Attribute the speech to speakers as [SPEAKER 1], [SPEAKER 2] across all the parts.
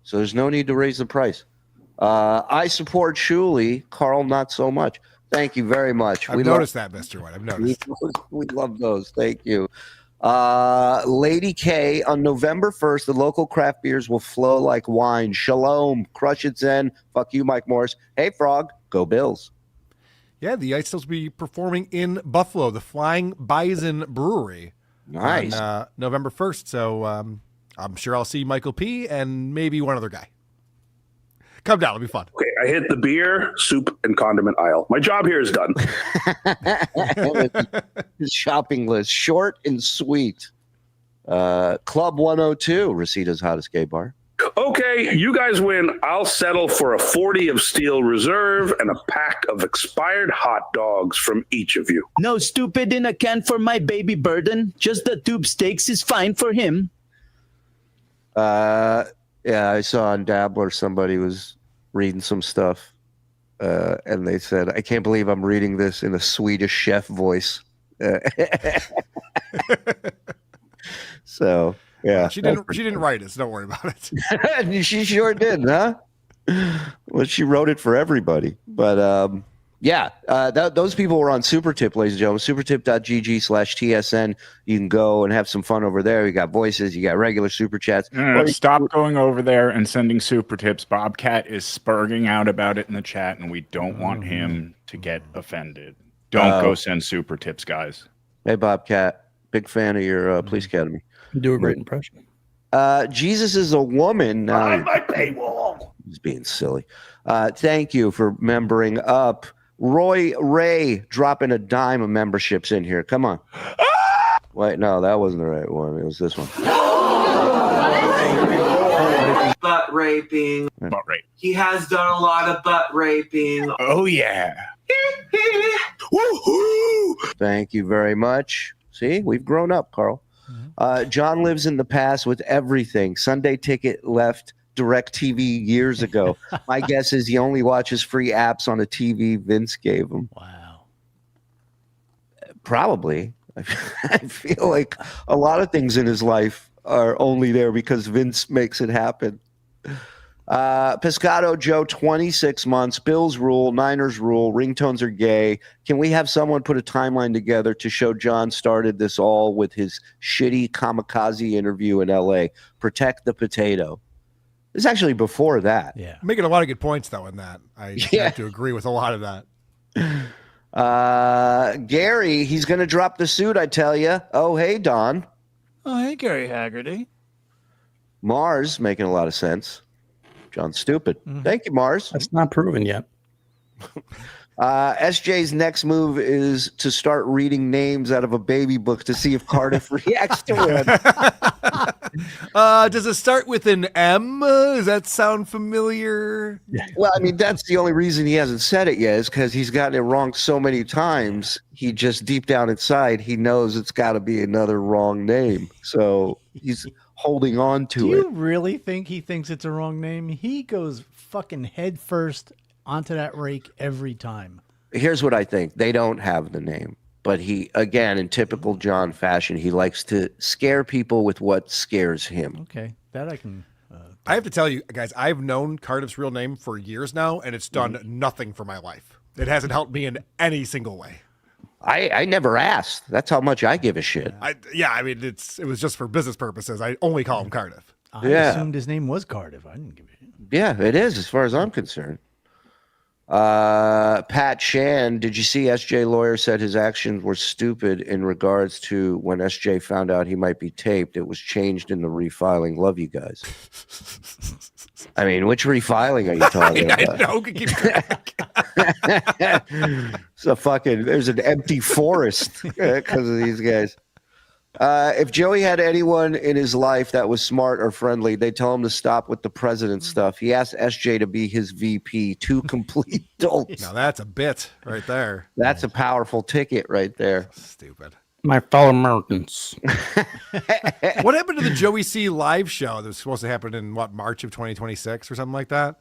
[SPEAKER 1] So there's no need to raise the price. I support Shuli. Karl, not so much. Thank you very much.
[SPEAKER 2] I've noticed that, Mr. White. I've noticed.
[SPEAKER 1] We love those. Thank you. Lady K, on November 1st, the local craft beers will flow like wine. Shalom. Crush it, Zen. Fuck you, Mike Morse. Hey, Frog. Go Bills.
[SPEAKER 2] Yeah, the Ice will be performing in Buffalo, the Flying Bison Brewery.
[SPEAKER 1] Nice.
[SPEAKER 2] On November 1st. So I'm sure I'll see Michael P. and maybe one other guy. Come down. It'll be fun.
[SPEAKER 3] Okay, I hit the beer, soup, and condiment aisle. My job here is done.
[SPEAKER 1] His shopping list, short and sweet. Club 102, Resita's hottest gay bar.
[SPEAKER 3] Okay, you guys win. I'll settle for a 40 of Steel Reserve and a pack of expired hot dogs from each of you.
[SPEAKER 4] No stupid in a can for my baby burden. Just the tube steaks is fine for him.
[SPEAKER 1] Yeah, I saw on Dabbler somebody was reading some stuff, and they said, "I can't believe I'm reading this in a Swedish chef voice." So yeah,
[SPEAKER 2] she didn't write it, so don't worry about
[SPEAKER 1] it. She sure did, huh? Well, she wrote it for everybody, but yeah, those people were on Super Tip, ladies and gentlemen. Supertip.gg/TSN. You can go and have some fun over there. You got voices, you got regular super chats.
[SPEAKER 5] Stop going over there and sending super tips. Bobcat is spurging out about it in the chat, and we don't want him to get offended. Don't go send super tips, guys.
[SPEAKER 1] Hey, Bobcat, big fan of your Police Academy.
[SPEAKER 6] Do a great impression.
[SPEAKER 1] Jesus is a woman.
[SPEAKER 3] Behind my paywall.
[SPEAKER 1] He's being silly. Thank you for membering up. Roy Ray dropping a dime of memberships in here. Come on. Wait, no, that wasn't the right one. It was this one.
[SPEAKER 7] Butt raping.
[SPEAKER 5] Butt rape.
[SPEAKER 7] He has done a lot of butt raping.
[SPEAKER 5] Oh, yeah.
[SPEAKER 1] Woo-hoo! Thank you very much. See, we've grown up, Karl. John lives in the past with everything. Sunday Ticket left DirecTV years ago. My guess is he only watches free apps on a TV Vince gave him.
[SPEAKER 6] Wow.
[SPEAKER 1] Probably. I feel like a lot of things in his life are only there because Vince makes it happen. Pescado Joe, 26 months. Bills rule, Niners rule, ringtones are gay. Can we have someone put a timeline together to show John started this all with his shitty kamikaze interview in LA? Protect the potato. It's actually before that.
[SPEAKER 6] Yeah.
[SPEAKER 2] Making a lot of good points, though, in that. I have to agree with a lot of that.
[SPEAKER 1] Gary, he's going to drop the suit, I tell you. Oh, hey, Don.
[SPEAKER 8] Oh, hey, Gary Haggerty.
[SPEAKER 1] Mars, making a lot of sense. John's stupid. Thank you, Mars.
[SPEAKER 6] That's not proven yet.
[SPEAKER 1] SJ's next move is to start reading names out of a baby book to see if Cardiff reacts to it.
[SPEAKER 2] Does it start with an M? Does that sound familiar?
[SPEAKER 1] Well, I mean, that's the only reason he hasn't said it yet is because he's gotten it wrong so many times. He just deep down inside, he knows it's got to be another wrong name. So he's holding on to it.
[SPEAKER 9] Do you really think he thinks it's a wrong name? He goes fucking head first onto that rake every time.
[SPEAKER 1] Here's what I think. They don't have the name. But he, again, in typical John fashion, he likes to scare people with what scares him.
[SPEAKER 9] Okay, that I can...
[SPEAKER 2] I have to tell you, guys, I've known Cardiff's real name for years now, and it's done nothing for my life. It hasn't helped me in any single way.
[SPEAKER 1] I never asked. That's how much I give a shit.
[SPEAKER 2] I mean, it was just for business purposes. I only call him Cardiff.
[SPEAKER 9] I assumed his name was Cardiff. I didn't give a shit.
[SPEAKER 1] Yeah, it is, as far as I'm concerned. Pat Shan, did you see SJ lawyer said his actions were stupid in regards to when SJ found out he might be taped? It was changed in the refiling. Love you guys. I mean, which refiling are you talking about?
[SPEAKER 2] I know.
[SPEAKER 1] So there's an empty forest because of these guys. If Joey had anyone in his life that was smart or friendly, they'd tell him to stop with the president stuff. He asked SJ to be his VP. Two complete dolts.
[SPEAKER 2] Now that's a bit right there.
[SPEAKER 1] That's a powerful ticket right there.
[SPEAKER 2] Stupid.
[SPEAKER 6] My fellow Americans.
[SPEAKER 2] What happened to the Joey C live show that was supposed to happen in March of 2026 or something like that?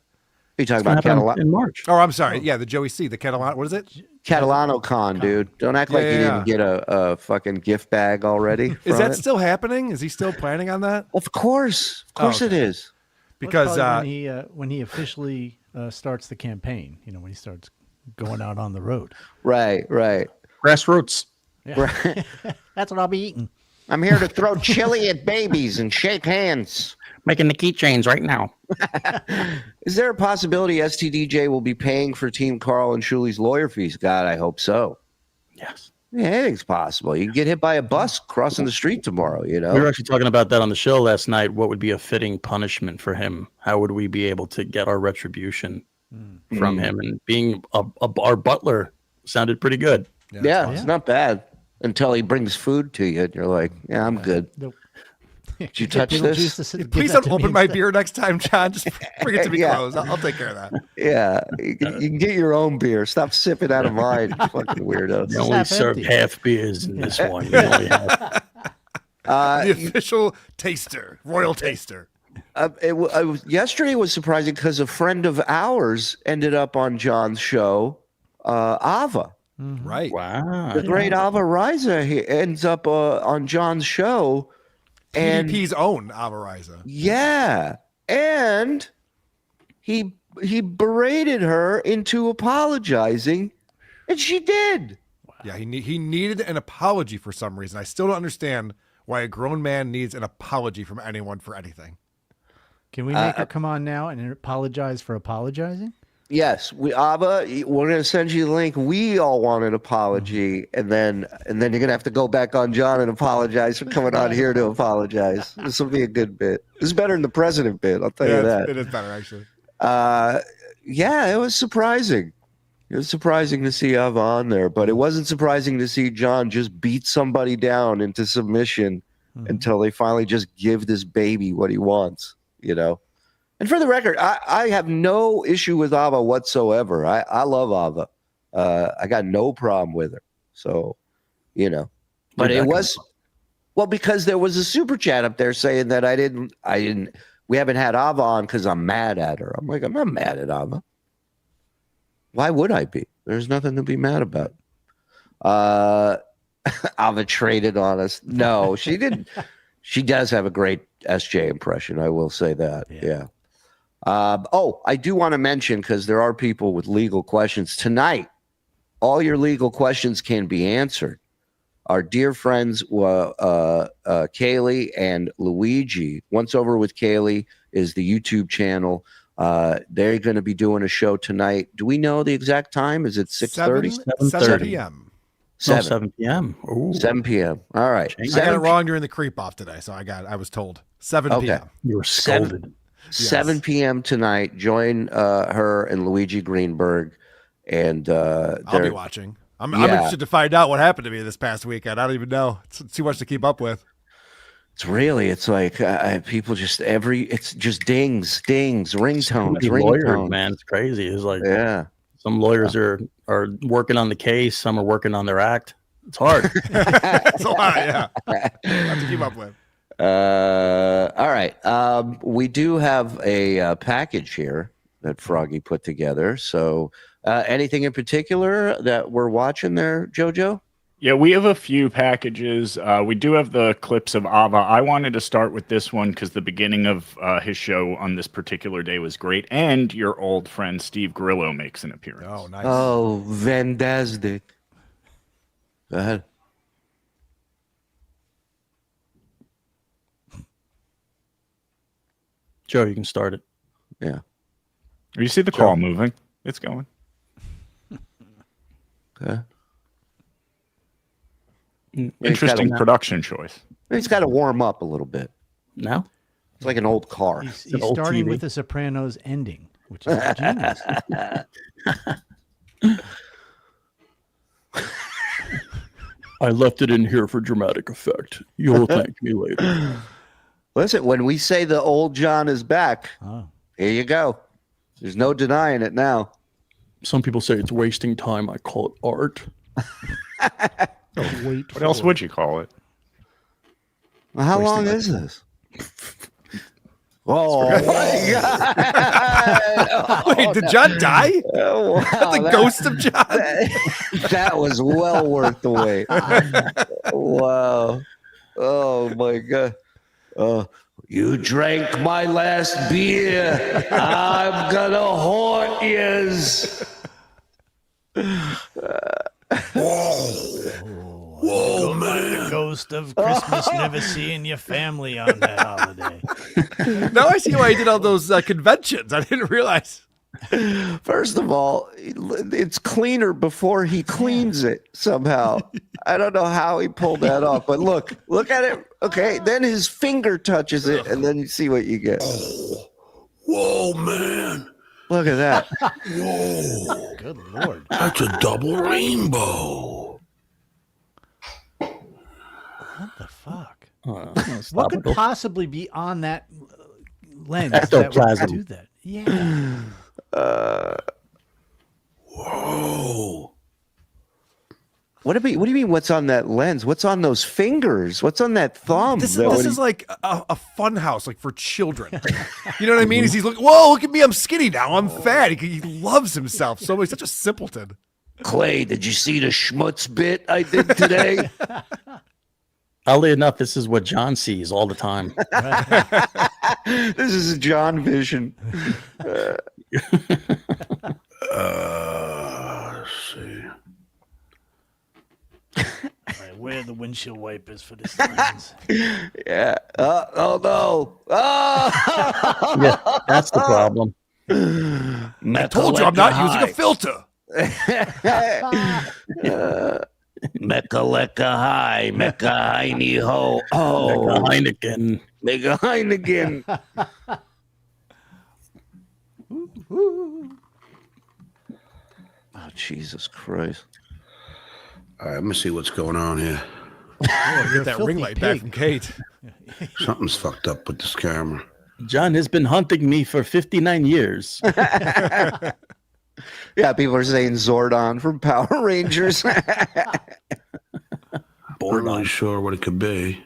[SPEAKER 1] Are you talking about Catalano?
[SPEAKER 6] In March.
[SPEAKER 2] Oh, I'm sorry. Yeah, the Joey C, the Catalano. What is it?
[SPEAKER 1] Catalano Con, dude. Don't act like you didn't get a fucking gift bag already.
[SPEAKER 2] Is that still happening? Is he still planning on that?
[SPEAKER 1] Of course. Of course it is.
[SPEAKER 2] because
[SPEAKER 9] when he officially starts the campaign, when he starts going out on the road.
[SPEAKER 1] Right.
[SPEAKER 6] Grassroots.
[SPEAKER 1] Right.
[SPEAKER 9] That's what I'll be eating.
[SPEAKER 1] I'm here to throw chili at babies and shake hands.
[SPEAKER 6] Making the keychains right now.
[SPEAKER 1] Is there a possibility STDJ will be paying for Team Karl and Shuli's lawyer fees? God, I hope so.
[SPEAKER 6] Yes.
[SPEAKER 1] Yeah, anything's possible. You can get hit by a bus crossing the street tomorrow,
[SPEAKER 6] We were actually talking about that on the show last night. What would be a fitting punishment for him? How would we be able to get our retribution from him? And being our butler sounded pretty good.
[SPEAKER 1] Yeah, it's not bad until he brings food to you and you're like, yeah, I'm good.
[SPEAKER 9] Nope.
[SPEAKER 1] Did you touch this?
[SPEAKER 2] Please don't open my beer next time, John. Just bring it to me closed. I'll take care of that.
[SPEAKER 1] Yeah, you can get your own beer. Stop sipping out of mine, you fucking weirdos.
[SPEAKER 6] They only serve half beers in this one. You only have...
[SPEAKER 2] the official taster, royal taster.
[SPEAKER 1] Yesterday was surprising because a friend of ours ended up on John's show, Ava.
[SPEAKER 2] Right.
[SPEAKER 6] Wow.
[SPEAKER 1] The great Ava Risa, he ends up on John's show. And
[SPEAKER 2] PDP's own Ava Risa.
[SPEAKER 1] Yeah. And he berated her into apologizing, and she did.
[SPEAKER 2] Wow. Yeah, he needed an apology for some reason. I still don't understand why a grown man needs an apology from anyone for anything.
[SPEAKER 9] Can we make her come on now and apologize for apologizing?
[SPEAKER 1] Yes, Ava, we're going to send you the link. We all want an apology, and then you're going to have to go back on John and apologize for coming on here to apologize. This will be a good bit. This is better than the president bit, I'll tell you that.
[SPEAKER 2] It is better, actually.
[SPEAKER 1] Yeah, it was surprising. It was surprising to see Ava on there, but it wasn't surprising to see John just beat somebody down into submission until they finally just give this baby what he wants, And for the record, I have no issue with Ava whatsoever. I love Ava. I got no problem with her. So, But it was because there was a super chat up there saying that we haven't had Ava on because I'm mad at her. I'm like, I'm not mad at Ava. Why would I be? There's nothing to be mad about. Ava traded on us. No, she didn't. She does have a great SJ impression. I will say that. Yeah. I do want to mention, because there are people with legal questions tonight. All your legal questions can be answered. Our dear friends, Kaylee and Luigi. Once Over with Kaylee is the YouTube channel. They're going to be doing a show tonight. Do we know the exact time? Is it 6:30?
[SPEAKER 2] 7 p.m.
[SPEAKER 6] 7 p.m. Ooh.
[SPEAKER 1] 7 p.m. All right.
[SPEAKER 2] I got it wrong during the creep off today, so I was told 7 p.m.
[SPEAKER 6] You were scolded.
[SPEAKER 1] 7 p.m. tonight. Join her and Luigi Greenberg, and
[SPEAKER 2] I'll be watching. I'm interested to find out what happened to me this past weekend. I don't even know. It's too much to keep up with.
[SPEAKER 1] It's like people just it's just dings, ringtones,
[SPEAKER 6] lawyers, man. It's crazy. It's like some lawyers are working on the case, some are working on their act. It's hard.
[SPEAKER 2] It's a lot, yeah. Lot to keep up with.
[SPEAKER 1] All right. We do have a package here that Froggy put together. So anything in particular that we're watching there, JoJo?
[SPEAKER 5] Yeah, we have a few packages. We do have the clips of Ava. I wanted to start with this one because the beginning of his show on this particular day was great. And your old friend Steve Grillo makes an appearance.
[SPEAKER 2] Oh, nice.
[SPEAKER 1] Oh, fantastic. Go ahead.
[SPEAKER 6] Joe, you can start it.
[SPEAKER 1] Yeah.
[SPEAKER 5] You see the call moving? It's going.
[SPEAKER 1] Okay.
[SPEAKER 5] Interesting production choice.
[SPEAKER 1] He's got to warm up a little bit.
[SPEAKER 6] No?
[SPEAKER 1] It's like an old car.
[SPEAKER 9] He's starting with the Sopranos ending, which is genius.
[SPEAKER 6] I left it in here for dramatic effect. You'll thank me later.
[SPEAKER 1] Listen, when we say the old John is back, here you go. There's no denying it now.
[SPEAKER 6] Some people say it's wasting time. I call it art.
[SPEAKER 5] What else would you call it?
[SPEAKER 1] Well, how long is this? Oh, my God.
[SPEAKER 2] Wait, did John die?
[SPEAKER 1] Oh, wow,
[SPEAKER 2] the ghost of John?
[SPEAKER 1] That was well worth the wait. Wow. Oh, my God. You drank my last beer. I'm gonna haunt yous.
[SPEAKER 8] Whoa, man. The ghost of Christmas never seeing your family on that holiday.
[SPEAKER 2] Now I see why he did all those conventions. I didn't realize.
[SPEAKER 1] First of all, it's cleaner before he cleans it somehow. I don't know how he pulled that off, but look at it. Okay, then his finger touches it, and then you see what you get.
[SPEAKER 3] Whoa, man.
[SPEAKER 1] Look at that.
[SPEAKER 3] Whoa.
[SPEAKER 8] Good Lord.
[SPEAKER 3] That's a double rainbow.
[SPEAKER 8] What the fuck?
[SPEAKER 9] What could possibly be on that lens
[SPEAKER 6] Ectoplasm.
[SPEAKER 9] that would do that? Yeah.
[SPEAKER 3] Whoa.
[SPEAKER 1] What do you mean? What's on that lens? What's on those fingers? What's on that thumb?
[SPEAKER 2] This is like a fun house, like for children. You know what I mean? He's like, whoa, look at me. I'm skinny now. I'm fat. He loves himself so much. Such a simpleton.
[SPEAKER 1] Clay, did you see the schmutz bit I did today?
[SPEAKER 6] Oddly enough, this is what John sees all the time.
[SPEAKER 1] This is a John vision.
[SPEAKER 3] Let's see.
[SPEAKER 8] All right, where are the windshield wipers for this lens?
[SPEAKER 1] Yeah. Oh no. Oh!
[SPEAKER 6] Yeah, that's the problem.
[SPEAKER 2] I told you I'm not using a filter.
[SPEAKER 1] Mecca lecca high, Mecca heiny ho. Oh,
[SPEAKER 6] Heineken.
[SPEAKER 1] Mecca Heineken. Oh, Jesus Christ.
[SPEAKER 3] All right, let me see what's going on here.
[SPEAKER 2] Oh, get that ring light back
[SPEAKER 9] pig.
[SPEAKER 2] from Kate.
[SPEAKER 3] Something's fucked up with this camera.
[SPEAKER 6] John has been hunting me for 59 years.
[SPEAKER 1] Yeah, people are saying Zordon from Power Rangers.
[SPEAKER 3] I'm not really sure what it could be.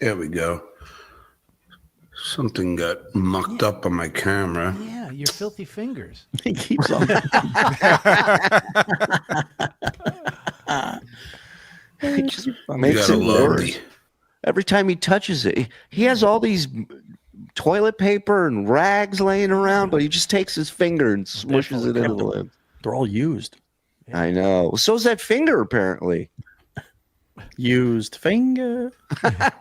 [SPEAKER 3] There we go. Something got mucked up on my camera.
[SPEAKER 9] Yeah, your filthy fingers.
[SPEAKER 6] He keeps on.
[SPEAKER 1] He just
[SPEAKER 3] You
[SPEAKER 1] makes
[SPEAKER 3] gotta
[SPEAKER 1] it
[SPEAKER 3] love
[SPEAKER 1] worse. Every time he touches it, he has all these toilet paper and rags laying around, but he just takes his finger and smushes it into the lens.
[SPEAKER 6] They're all used.
[SPEAKER 1] I know. So's that finger, apparently.
[SPEAKER 6] Used finger.
[SPEAKER 3] I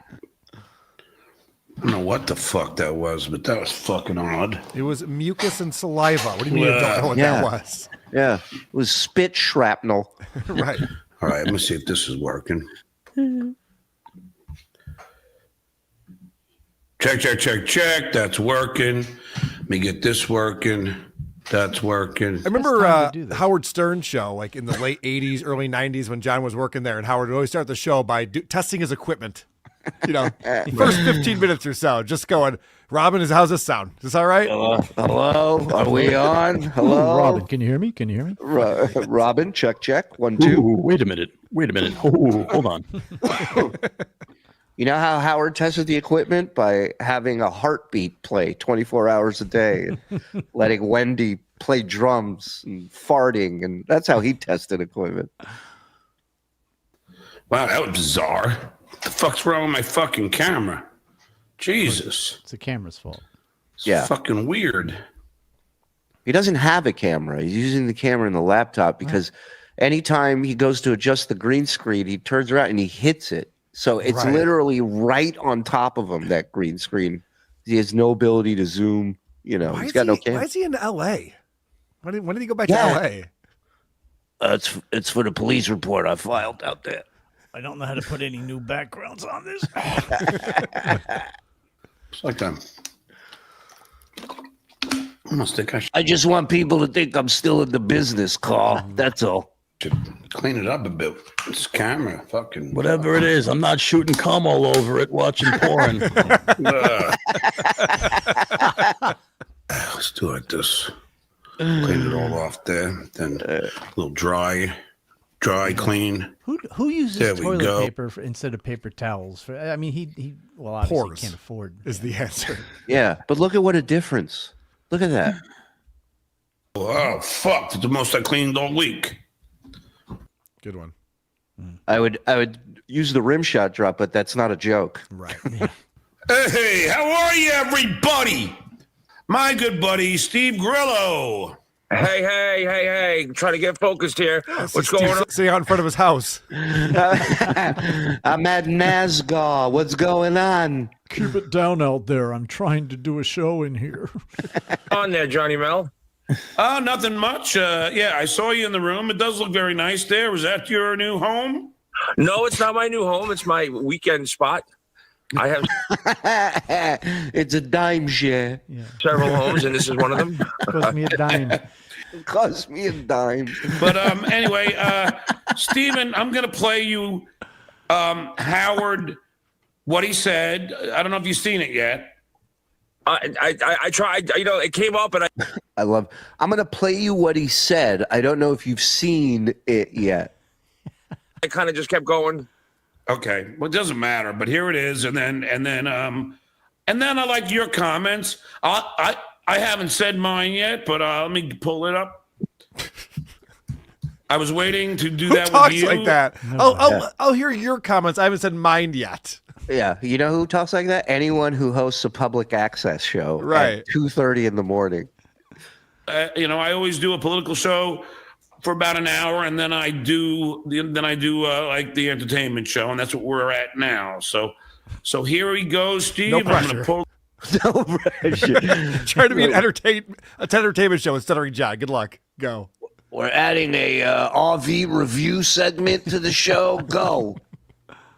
[SPEAKER 3] don't know what the fuck that was, but that was fucking odd.
[SPEAKER 2] It was mucus and saliva. What do you mean you don't know what
[SPEAKER 1] Yeah.
[SPEAKER 2] that was?
[SPEAKER 1] Yeah. It was spit shrapnel.
[SPEAKER 2] Right.
[SPEAKER 3] All right, let me see if this is working. Check. That's working. Let me get this working. That's working.
[SPEAKER 2] I remember
[SPEAKER 9] time to do this.
[SPEAKER 2] Howard Stern's show, like in the late 80s, early 90s when John was working there, and Howard would always start the show by testing his equipment. You know, first 15 minutes or so, just going, Robin, how's this sound? Is this all right?
[SPEAKER 1] Hello? Are we on? Hello?
[SPEAKER 9] Robin, can you hear me? Can you hear me?
[SPEAKER 1] Robin, check. 1, 2.
[SPEAKER 6] Ooh, wait a minute. Ooh, hold on.
[SPEAKER 1] You know how Howard tested the equipment? By having a heartbeat play 24 hours a day and letting Wendy play drums and farting. And that's how he tested equipment.
[SPEAKER 3] Wow, that was bizarre. What the fuck's wrong with my fucking camera? Jesus.
[SPEAKER 9] It's the camera's fault.
[SPEAKER 3] It's
[SPEAKER 1] Yeah.
[SPEAKER 3] fucking weird.
[SPEAKER 1] He doesn't have a camera. He's using the camera in the laptop because anytime he goes to adjust the green screen, he turns around and he hits it. So it's
[SPEAKER 2] Right.
[SPEAKER 1] literally right on top of him, that green screen. He has no ability to zoom. You know, he's got no camera.
[SPEAKER 2] Why is he in L.A.? When did he go back
[SPEAKER 1] Yeah.
[SPEAKER 2] to L.A.?
[SPEAKER 1] It's for the police report I filed out there.
[SPEAKER 8] I don't know how to put any new backgrounds on this.
[SPEAKER 3] It's like that. I almost think I
[SPEAKER 1] I just want people to think I'm still in the business, Karl. That's all.
[SPEAKER 3] should clean it up a bit. This camera, fucking.
[SPEAKER 6] Whatever it is, I'm not shooting cum all over it watching porn.
[SPEAKER 3] Let's do it like this. Clean it all off there. Then a little dry clean.
[SPEAKER 9] Who uses
[SPEAKER 3] There we
[SPEAKER 9] toilet
[SPEAKER 3] go.
[SPEAKER 9] paper instead of paper towels? I mean, he well obviously
[SPEAKER 2] Pores
[SPEAKER 9] can't afford.
[SPEAKER 2] Is the answer.
[SPEAKER 1] Yeah, but look at what a difference. Look at that.
[SPEAKER 3] Oh, fuck. It's the most I cleaned all week.
[SPEAKER 2] Good one.
[SPEAKER 1] I would use the rim shot drop, but that's not a joke.
[SPEAKER 2] Right.
[SPEAKER 10] Hey, how are you, everybody? My good buddy, Steve Grillo.
[SPEAKER 11] Hey. Trying to get focused here. What's going on?
[SPEAKER 2] Sitting out in front of his house.
[SPEAKER 1] I'm at NASCAR. What's going on?
[SPEAKER 9] Keep it down out there. I'm trying to do a show in here.
[SPEAKER 11] On there, Johnny Mel.
[SPEAKER 10] Oh, nothing much. Yeah, I saw you in the room. It does look very nice there. Was that your new home?
[SPEAKER 11] No, it's not my new home. It's my weekend spot. I have
[SPEAKER 1] It's a dime share.
[SPEAKER 11] several homes, and this is one of them.
[SPEAKER 9] Cost me a dime.
[SPEAKER 1] It cost me a dime.
[SPEAKER 10] But anyway, Steven, I'm going to play you Howard, what he said. I don't know if you've seen it yet.
[SPEAKER 11] I tried. It came up, and
[SPEAKER 1] I'm going to play you what he said. I don't know if you've seen it yet.
[SPEAKER 11] I kind of just kept going.
[SPEAKER 10] Okay, well, it doesn't matter. But here it is, and then I like your comments. I haven't said mine yet, but let me pull it up. I was waiting to do that
[SPEAKER 2] Talks
[SPEAKER 10] with you.
[SPEAKER 2] like that. I'll hear your comments. I haven't said mine yet.
[SPEAKER 1] Yeah, you know who talks like that? Anyone who hosts a public access show
[SPEAKER 2] Right.
[SPEAKER 1] at 2:30 in the morning.
[SPEAKER 10] I always do a political show for about an hour, and then I do like the entertainment show, and that's what we're at now. So here we go, Steve.
[SPEAKER 2] No
[SPEAKER 10] I'm
[SPEAKER 2] pressure.
[SPEAKER 10] gonna pull.
[SPEAKER 1] No pressure.
[SPEAKER 2] Trying to be an entertainment show with Stuttering John. Good luck. Go.
[SPEAKER 1] We're adding a RV review segment to the show. Go.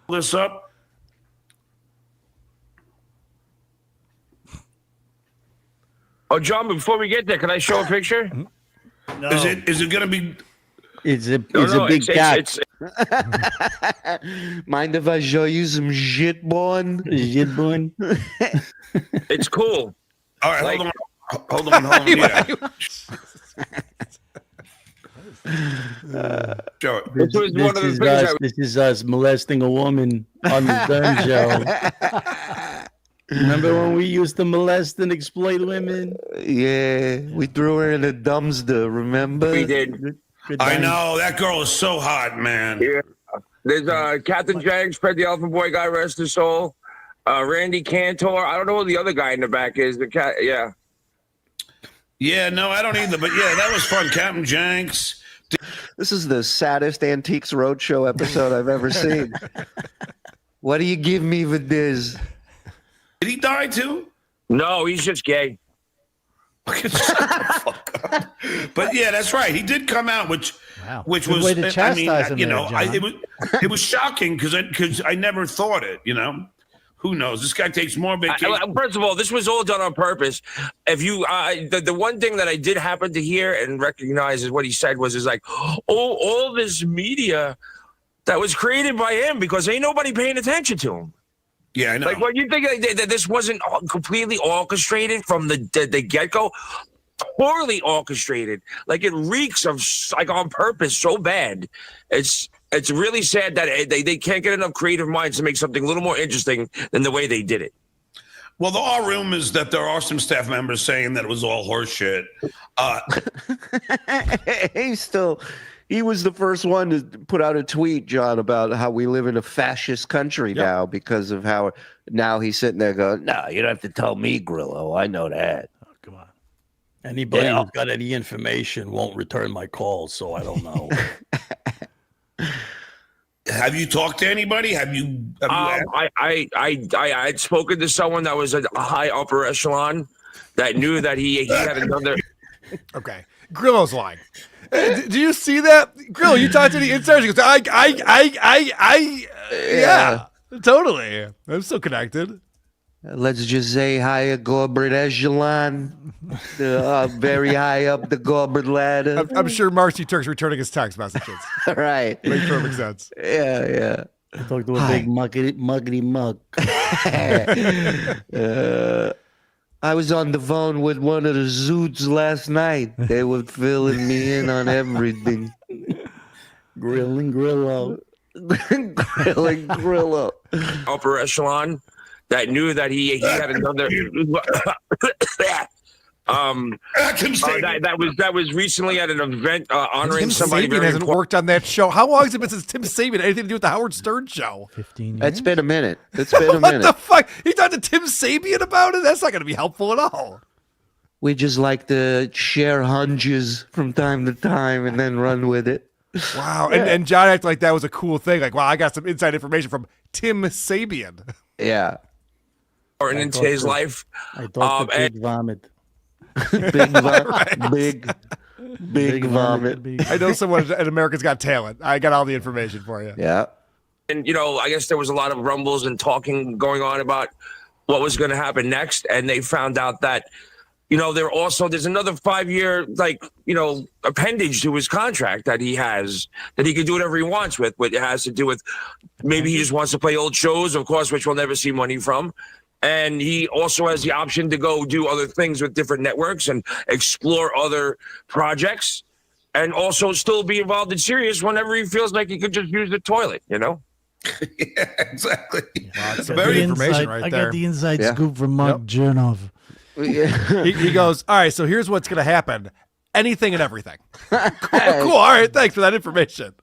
[SPEAKER 10] This up.
[SPEAKER 11] Oh, John, before we get there, can I show a picture?
[SPEAKER 8] No.
[SPEAKER 10] Is it gonna be?
[SPEAKER 1] It's a
[SPEAKER 11] No,
[SPEAKER 1] big cat.
[SPEAKER 11] it's
[SPEAKER 1] Mind if I show you some shit, born? Shit, born?
[SPEAKER 11] it's cool.
[SPEAKER 10] All right,
[SPEAKER 11] Like-
[SPEAKER 10] hold on. Yeah. Show it.
[SPEAKER 11] This was one of the things
[SPEAKER 6] This is us molesting a woman on the Stern Show. Remember when we used to molest and exploit women?
[SPEAKER 1] Yeah, we threw her in a dumpster, remember?
[SPEAKER 11] we did.
[SPEAKER 6] Good
[SPEAKER 10] I
[SPEAKER 6] times.
[SPEAKER 10] know that girl is so hot, man.
[SPEAKER 11] Yeah. There's Captain Jenks, Fred the Elephant Boy, guy rest his soul. Randy Cantor. I don't know who the other guy in the back is. The cat. Yeah.
[SPEAKER 10] Yeah, no, I don't either. But yeah, that was fun. Captain Jenks.
[SPEAKER 1] This is the saddest Antiques Roadshow episode I've ever seen. What do you give me for this?
[SPEAKER 10] Did he die too?
[SPEAKER 11] No, he's just gay.
[SPEAKER 10] Shut the fuck up. But yeah, that's right. He did come out, which
[SPEAKER 9] Wow.
[SPEAKER 10] which
[SPEAKER 9] Good
[SPEAKER 10] was,
[SPEAKER 9] way to
[SPEAKER 10] I
[SPEAKER 9] chastise
[SPEAKER 10] mean,
[SPEAKER 9] him
[SPEAKER 10] you
[SPEAKER 9] there,
[SPEAKER 10] know,
[SPEAKER 9] John.
[SPEAKER 10] it was shocking because I never thought it. You know, who knows? This guy takes more vacation.
[SPEAKER 11] First of all, this was all done on purpose. If you, the one thing that I did happen to hear and recognize is what he said was like, all this media that was created by him because ain't nobody paying attention to him.
[SPEAKER 10] Yeah, I know.
[SPEAKER 11] Like, well, you think that this wasn't completely orchestrated from the get-go? Poorly orchestrated. Like, it reeks of, like, on purpose so bad. It's really sad that they can't get enough creative minds to make something a little more interesting than the way they did it.
[SPEAKER 10] Well, there are rumors that there are some staff members saying that it was all horseshit.
[SPEAKER 1] He was the first one to put out a tweet, John, about how we live in a fascist country now because of how now he's sitting there going, "No, you don't have to tell me, Grillo. I know that."
[SPEAKER 9] Oh, come on.
[SPEAKER 6] Anybody who's got any information won't return my calls, so I don't know.
[SPEAKER 10] Have you talked to anybody? Have you
[SPEAKER 11] I had spoken to someone that was a high upper echelon that knew that he had another.
[SPEAKER 2] Okay. Grillo's lying. Do you see that? Grillo, you talked to the insiders. He goes, yeah, totally. I'm still connected.
[SPEAKER 1] Let's just say higher corporate echelon, very high up the corporate ladder.
[SPEAKER 2] I'm sure Marcy Turk's returning his text messages.
[SPEAKER 1] Right.
[SPEAKER 2] Makes perfect sense.
[SPEAKER 1] Yeah.
[SPEAKER 6] I talked to a big muggity mug.
[SPEAKER 1] I was on the phone with one of the Zoots last night. They were filling me in on everything.
[SPEAKER 6] Grilling Grillo.
[SPEAKER 1] Grillo.
[SPEAKER 11] Upper echelon that knew that he had another.
[SPEAKER 10] Tim Sabian.
[SPEAKER 11] That was recently at an event honoring
[SPEAKER 2] Tim
[SPEAKER 11] somebody
[SPEAKER 2] Sabian
[SPEAKER 11] very
[SPEAKER 2] hasn't
[SPEAKER 11] important.
[SPEAKER 2] worked on that show. How long has it been since Tim Sabian had anything to do with the Howard Stern show?
[SPEAKER 9] 15 years.
[SPEAKER 1] It's been a minute. It's been a
[SPEAKER 2] What
[SPEAKER 1] minute.
[SPEAKER 2] the fuck? He talked to Tim Sabian about it? That's not going to be helpful at all.
[SPEAKER 1] We just like to share hunches from time to time and then run with it.
[SPEAKER 2] Wow. And John acted like that was a cool thing. Like, wow, I got some inside information from Tim Sabian.
[SPEAKER 1] Yeah.
[SPEAKER 11] In today's life.
[SPEAKER 6] I thought the big vomit.
[SPEAKER 1] Big vomit. Big vomit.
[SPEAKER 2] I know someone at America's Got Talent. I got all the information for you.
[SPEAKER 1] Yeah.
[SPEAKER 11] And, I guess there was a lot of rumbles and talking going on about what was going to happen next. And they found out that, there's another 5-year, appendage to his contract that he has, that he can do whatever he wants with. What it has to do with maybe he just wants to play old shows, of course, which we'll never see money from. And he also has the option to go do other things with different networks and explore other projects, and also still be involved in Sirius whenever he feels like he could just use the toilet,
[SPEAKER 10] Yeah, exactly.
[SPEAKER 2] Wow, that's
[SPEAKER 10] Very
[SPEAKER 2] information
[SPEAKER 9] I
[SPEAKER 2] there.
[SPEAKER 9] got the inside scoop from Mark Chernoff.
[SPEAKER 2] He goes, all right, so here's what's going to happen. Anything and everything. Cool. All right, thanks for that information.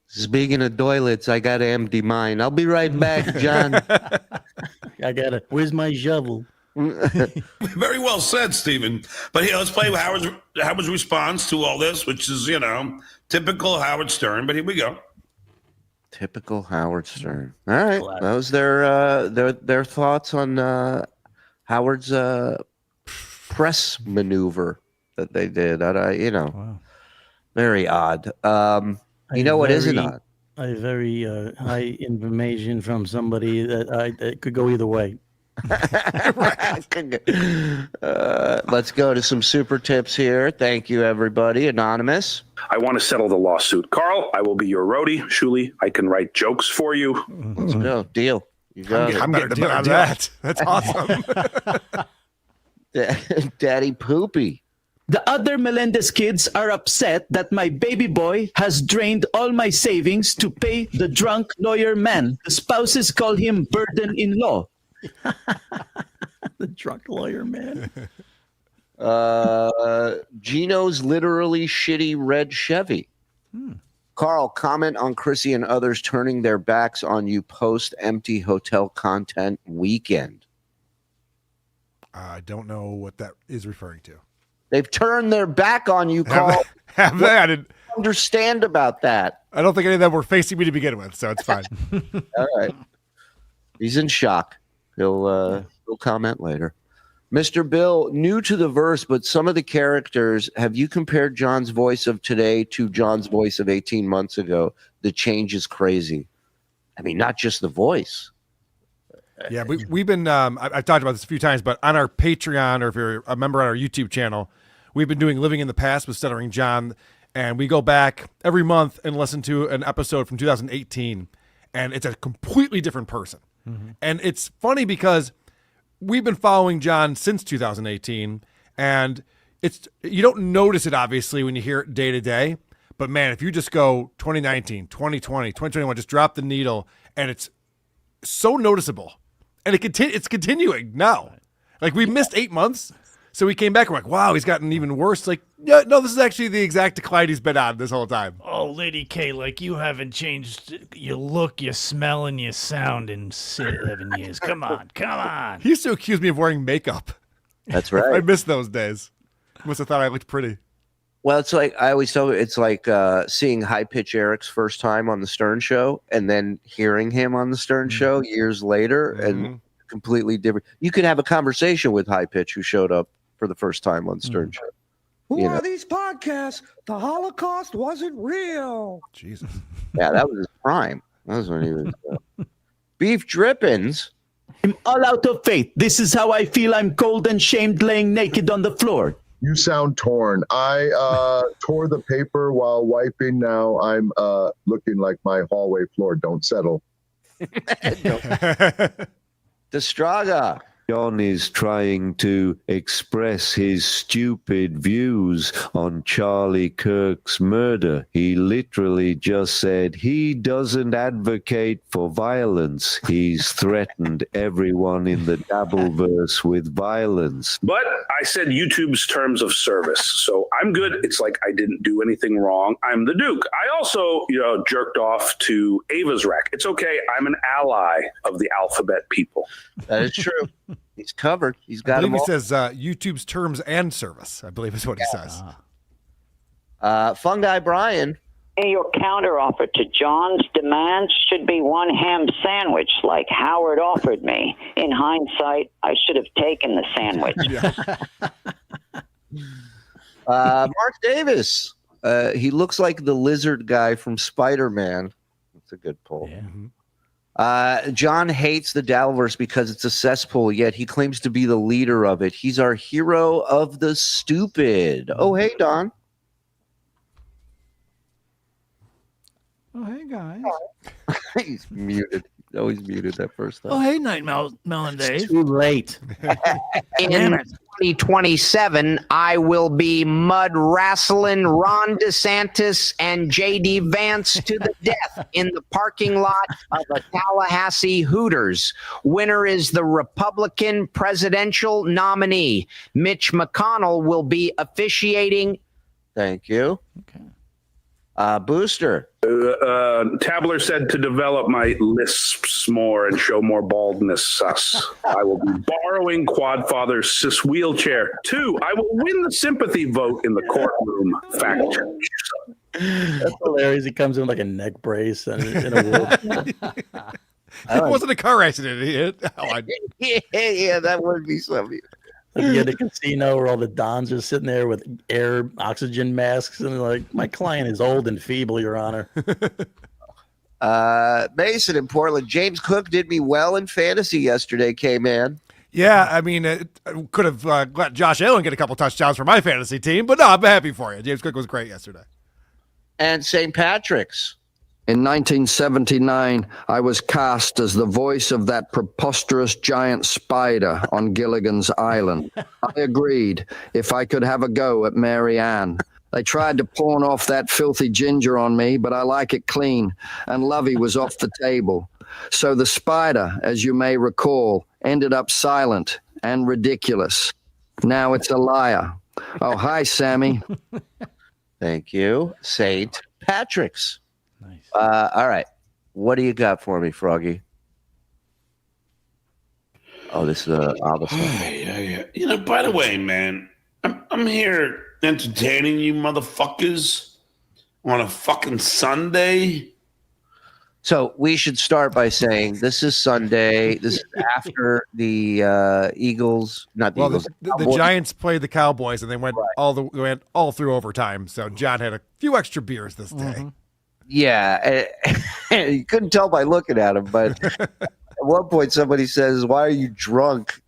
[SPEAKER 1] Speaking of toilets, I got to empty mine. I'll be right back, John.
[SPEAKER 6] I got it. Where's my shovel?
[SPEAKER 10] Very well said, Stephen. But let's play Howard's response to all this, which is, typical Howard Stern. But here we go.
[SPEAKER 1] Typical Howard Stern. All right. That was their thoughts on Howard's press maneuver that they did.
[SPEAKER 9] Wow.
[SPEAKER 1] Very odd. You know what isn't odd?
[SPEAKER 6] A very high information from somebody that could go either way.
[SPEAKER 1] Let's go to some super tips here. Thank you, everybody. Anonymous.
[SPEAKER 3] I want to settle the lawsuit. Carl, I will be your roadie. Shuli, I can write jokes for you.
[SPEAKER 1] Let's go. Deal. You got
[SPEAKER 2] I'm getting a deal out of that. That's awesome.
[SPEAKER 1] Daddy Poopy.
[SPEAKER 4] The other Melendez kids are upset that my baby boy has drained all my savings to pay the drunk lawyer man. The spouses call him burden-in-law.
[SPEAKER 6] The drunk lawyer man.
[SPEAKER 1] Gino's literally shitty red Chevy. Karl, comment on Chrissy and others turning their backs on you post empty hotel content weekend.
[SPEAKER 2] I don't know what that is referring to.
[SPEAKER 1] They've turned their back on you, Karl.
[SPEAKER 2] Have they? I didn't
[SPEAKER 1] understand about that.
[SPEAKER 2] I don't think any of them were facing me to begin with, so it's fine.
[SPEAKER 1] All right. He's in shock. He'll comment later. Mr. Bill, new to the verse, but some of the characters, have you compared John's voice of today to John's voice of 18 months ago? The change is crazy. I mean, not just the voice.
[SPEAKER 2] Yeah, we've been, I've talked about this a few times, but on our Patreon, or if you're a member on our YouTube channel, we've been doing Living in the Past with Stuttering John, and we go back every month and listen to an episode from 2018, and it's a completely different person. Mm-hmm. And it's funny because we've been following John since 2018, and you don't notice it, obviously, when you hear it day to day, but man, if you just go 2019, 2020, 2021, just drop the needle, and it's so noticeable. And it's continuing now. Like, we missed 8 months, so we came back and we're like, wow, he's gotten even worse. Like, yeah, no, this is actually the exact decline he's been on this whole time.
[SPEAKER 8] Oh, Lady K, like you haven't changed your look, your smell, and your sound in 7 years. Come on.
[SPEAKER 2] He used to accuse me of wearing makeup.
[SPEAKER 1] That's right.
[SPEAKER 2] I miss those days. Must have thought I looked pretty.
[SPEAKER 1] Well, it's like I always tell you, it's like seeing High Pitch Eric's first time on the Stern Show and then hearing him on the Stern Show years later and completely different. You could have a conversation with High Pitch, who showed up for the first time on Stern Show.
[SPEAKER 12] Who are these podcasts? The Holocaust wasn't real.
[SPEAKER 2] Jesus.
[SPEAKER 1] Yeah, that was his prime. That was when he was Beef Drippins.
[SPEAKER 4] I'm all out of faith. This is how I feel. I'm cold and shamed, laying naked on the floor.
[SPEAKER 13] You sound torn. I tore the paper while wiping. Now I'm looking like my hallway floor don't settle.
[SPEAKER 1] Destraga. John is trying to express his stupid views on Charlie Kirk's murder. He literally just said he doesn't advocate for violence. He's threatened everyone in the Dabbleverse with violence.
[SPEAKER 3] But I said YouTube's terms of service, so I'm good. It's like I didn't do anything wrong. I'm the Duke. I also, jerked off to Ava's wreck. It's okay. I'm an ally of the alphabet people.
[SPEAKER 1] That is true. He's covered. He's got
[SPEAKER 2] I believe
[SPEAKER 1] them
[SPEAKER 2] he
[SPEAKER 1] all.
[SPEAKER 2] says YouTube's terms and service, I believe is what he says.
[SPEAKER 1] Fungi Brian.
[SPEAKER 14] Your counteroffer to John's demands should be one ham sandwich like Howard offered me. In hindsight, I should have taken the sandwich.
[SPEAKER 1] Mark Davis. He looks like the lizard guy from Spider-Man. That's a good pull.
[SPEAKER 9] Yeah.
[SPEAKER 1] John hates the Dabbleverse because it's a cesspool, yet he claims to be the leader of it. He's our hero of the stupid. Oh, hey, Don.
[SPEAKER 9] Oh, hey, guys.
[SPEAKER 1] He's muted. Always muted that first time.
[SPEAKER 8] Oh, hey, Night Melendez.
[SPEAKER 6] Too late.
[SPEAKER 15] In 2027, I will be mud wrestling Ron DeSantis and J.D. Vance to the death in the parking lot of a Tallahassee Hooters. Winner is the Republican presidential nominee. Mitch McConnell will be officiating.
[SPEAKER 1] Thank you.
[SPEAKER 9] Okay.
[SPEAKER 1] Booster.
[SPEAKER 3] Tabler said to develop my lisps more and show more baldness sus. I will be borrowing Quadfather's cis wheelchair. 2, I will win the sympathy vote in the courtroom. Fact check.
[SPEAKER 6] That's hilarious. He comes in like a neck brace and in a wheelchair.
[SPEAKER 2] It wasn't a car accident, idiot.
[SPEAKER 1] Yeah, that would be something.
[SPEAKER 6] Like you at the casino where all the dons are sitting there with air oxygen masks and they're like, my client is old and feeble, Your Honor.
[SPEAKER 1] Mason in Portland. James Cook did me well in fantasy yesterday, K-Man.
[SPEAKER 2] Yeah, I mean, could have let Josh Allen get a couple touchdowns for my fantasy team, but no, I'm happy for you. James Cook was great yesterday.
[SPEAKER 1] And St. Patrick's.
[SPEAKER 16] In 1979, I was cast as the voice of that preposterous giant spider on Gilligan's Island. I agreed if I could have a go at Mary Ann. They tried to pawn off that filthy ginger on me, but I like it clean, and Lovey was off the table. So the spider, as you may recall, ended up silent and ridiculous. Now it's a liar. Oh, hi, Sammy.
[SPEAKER 1] Thank you. St. Patrick's.
[SPEAKER 9] Nice.
[SPEAKER 1] All right. What do you got for me, Froggy? Oh, this is Ava stuff.
[SPEAKER 10] Yeah. By the way, man, I'm here entertaining you motherfuckers on a fucking Sunday.
[SPEAKER 1] So we should start by saying this is Sunday. This is after the Eagles, not the Eagles.
[SPEAKER 2] The Giants played the Cowboys, and they went all through overtime. So John had a few extra beers this day.
[SPEAKER 1] Mm-hmm. Yeah, you couldn't tell by looking at him, but at one point somebody says, "Why are you drunk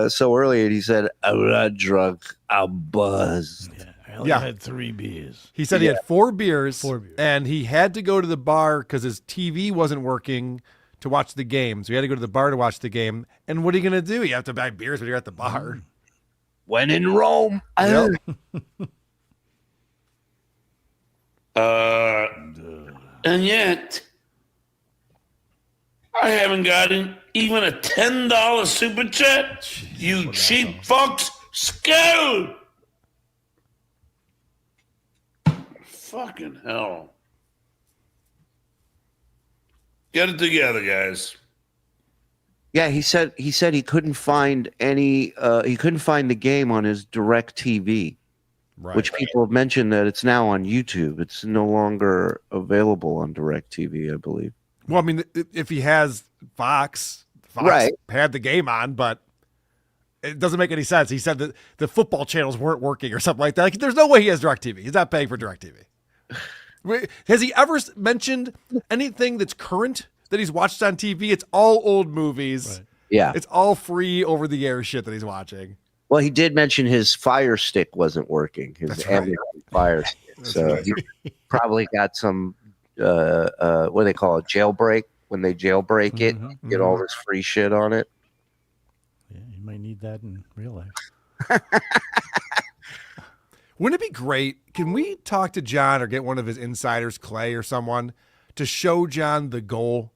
[SPEAKER 1] so early?" And he said, "I'm not drunk. I'm buzzed."
[SPEAKER 8] Yeah, I only had 3 beers.
[SPEAKER 2] He said he had 4 beers, and he had to go to the bar because his TV wasn't working to watch the game. So he had to go to the bar to watch the game. And what are you going to do? You have to buy beers when you're at the bar.
[SPEAKER 1] When in Rome.
[SPEAKER 2] Yep.
[SPEAKER 10] And yet, I haven't gotten even a $10 super chat. You cheap fucks, scared. Fucking hell. Get it together, guys.
[SPEAKER 1] Yeah, he said he couldn't find any. He couldn't find the game on his Direct TV.
[SPEAKER 2] Right.
[SPEAKER 1] Which people have mentioned that it's now on YouTube. It's no longer available on DirecTV, I believe.
[SPEAKER 2] Well, I mean, if he has Fox
[SPEAKER 1] right.
[SPEAKER 2] had the game on, but it doesn't make any sense. He said that the football channels weren't working or something like that. Like, there's no way he has DirecTV. He's not paying for DirecTV. Has he ever mentioned anything that's current that he's watched on TV? It's all old movies.
[SPEAKER 1] Right. Yeah.
[SPEAKER 2] It's all free over-the-air shit that he's watching.
[SPEAKER 1] Well, he did mention his Fire Stick wasn't working. His Amazon Fire Stick. So he probably got some, what do they call it, jailbreak? When they jailbreak it, get all this free shit on it.
[SPEAKER 9] Yeah, he might need that in real life.
[SPEAKER 2] Wouldn't it be great? Can we talk to John or get one of his insiders, Clay or someone, to show John the goal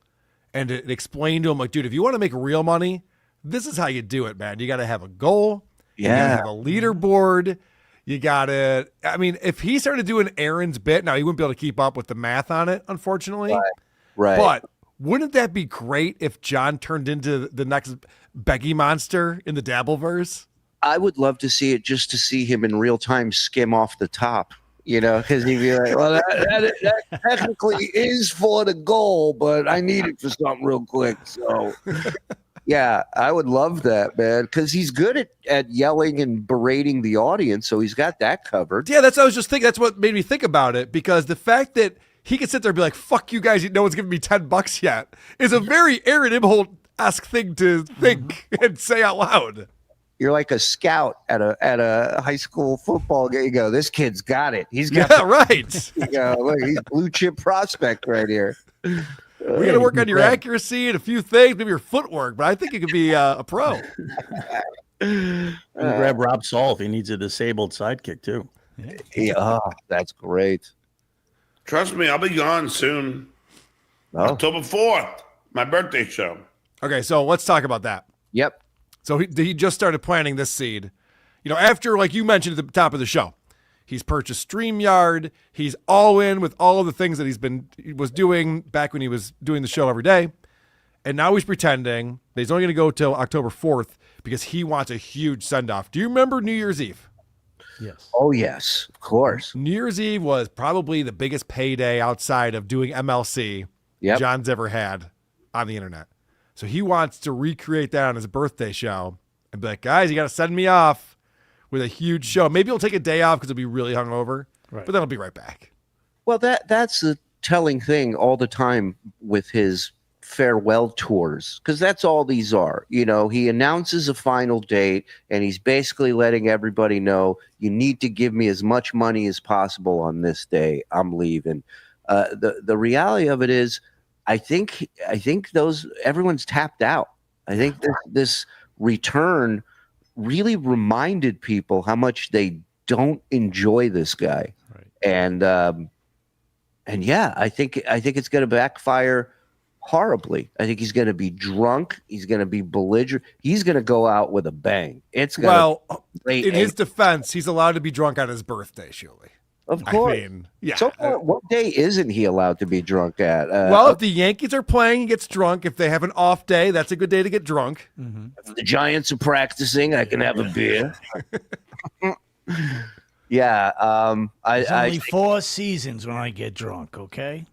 [SPEAKER 2] and to explain to him, like, dude, if you want to make real money, this is how you do it, man. You got to have a goal. You got to have a leaderboard. You got to, I mean, if he started doing Aaron's bit, now he wouldn't be able to keep up with the math on it, unfortunately.
[SPEAKER 1] Right.
[SPEAKER 2] But wouldn't that be great if John turned into the next Becky monster in the Dabbleverse?
[SPEAKER 1] I would love to see it, just to see him in real time skim off the top, you know, because he'd be like, well, that technically is for the goal, but I need it for something real quick. So, yeah, I would love that, man, because he's good at yelling and berating the audience, so he's got that covered.
[SPEAKER 2] Yeah, that's what I was just thinking. That's what made me think about it, because the fact that he could sit there and be like, fuck you guys, no one's giving me $10 yet, is a very Aaron Imholt-esque thing to think and say out loud.
[SPEAKER 1] You're like a scout at a high school football game. You go, this kid's got it. He's got
[SPEAKER 2] right.
[SPEAKER 1] You go, look, he's blue chip prospect right here.
[SPEAKER 2] We got to work on your accuracy and a few things, maybe your footwork, but I think you could be a pro.
[SPEAKER 6] Grab Rob Saul if he needs a disabled sidekick too.
[SPEAKER 1] Yeah, that's great.
[SPEAKER 10] Trust me, I'll be gone soon. October 4th, my birthday show.
[SPEAKER 2] Okay, so let's talk about that.
[SPEAKER 1] Yep.
[SPEAKER 2] So he just started planting this seed. You know, after, like you mentioned at the top of the show, he's purchased StreamYard. He's all in with all of the things that he was doing back when he was doing the show every day. And now he's pretending that he's only going to go till October 4th because he wants a huge send-off. Do you remember New Year's Eve?
[SPEAKER 9] Yes.
[SPEAKER 1] Oh, yes, of course.
[SPEAKER 2] New Year's Eve was probably the biggest payday outside of doing MLC John's ever had on the internet. So he wants to recreate that on his birthday show and be like, guys, you got to send me off with a huge show. Maybe he'll take a day off because he'll be really hungover, but then he'll be right back.
[SPEAKER 1] Well, that's the telling thing all the time with his farewell tours, because that's all these are. You know, he announces a final date and he's basically letting everybody know, you need to give me as much money as possible on this day. I'm leaving. The reality of it is, I think everyone's tapped out. I think this return really reminded people how much they don't enjoy this guy.
[SPEAKER 9] Right.
[SPEAKER 1] And yeah, I think it's going to backfire horribly. I think he's going to be drunk. He's going to be belligerent. He's going to go out with a bang. It's going
[SPEAKER 2] in his defense, he's allowed to be drunk on his birthday, Shuli.
[SPEAKER 1] Of course.
[SPEAKER 2] I mean, yeah.
[SPEAKER 1] So what day isn't he allowed to be drunk at?
[SPEAKER 2] Well, if the Yankees are playing, he gets drunk. If they have an off day, that's a good day to get drunk.
[SPEAKER 1] If the Giants are practicing, I can have a beer. Yeah.
[SPEAKER 8] There's only 4 seasons when I get drunk, okay?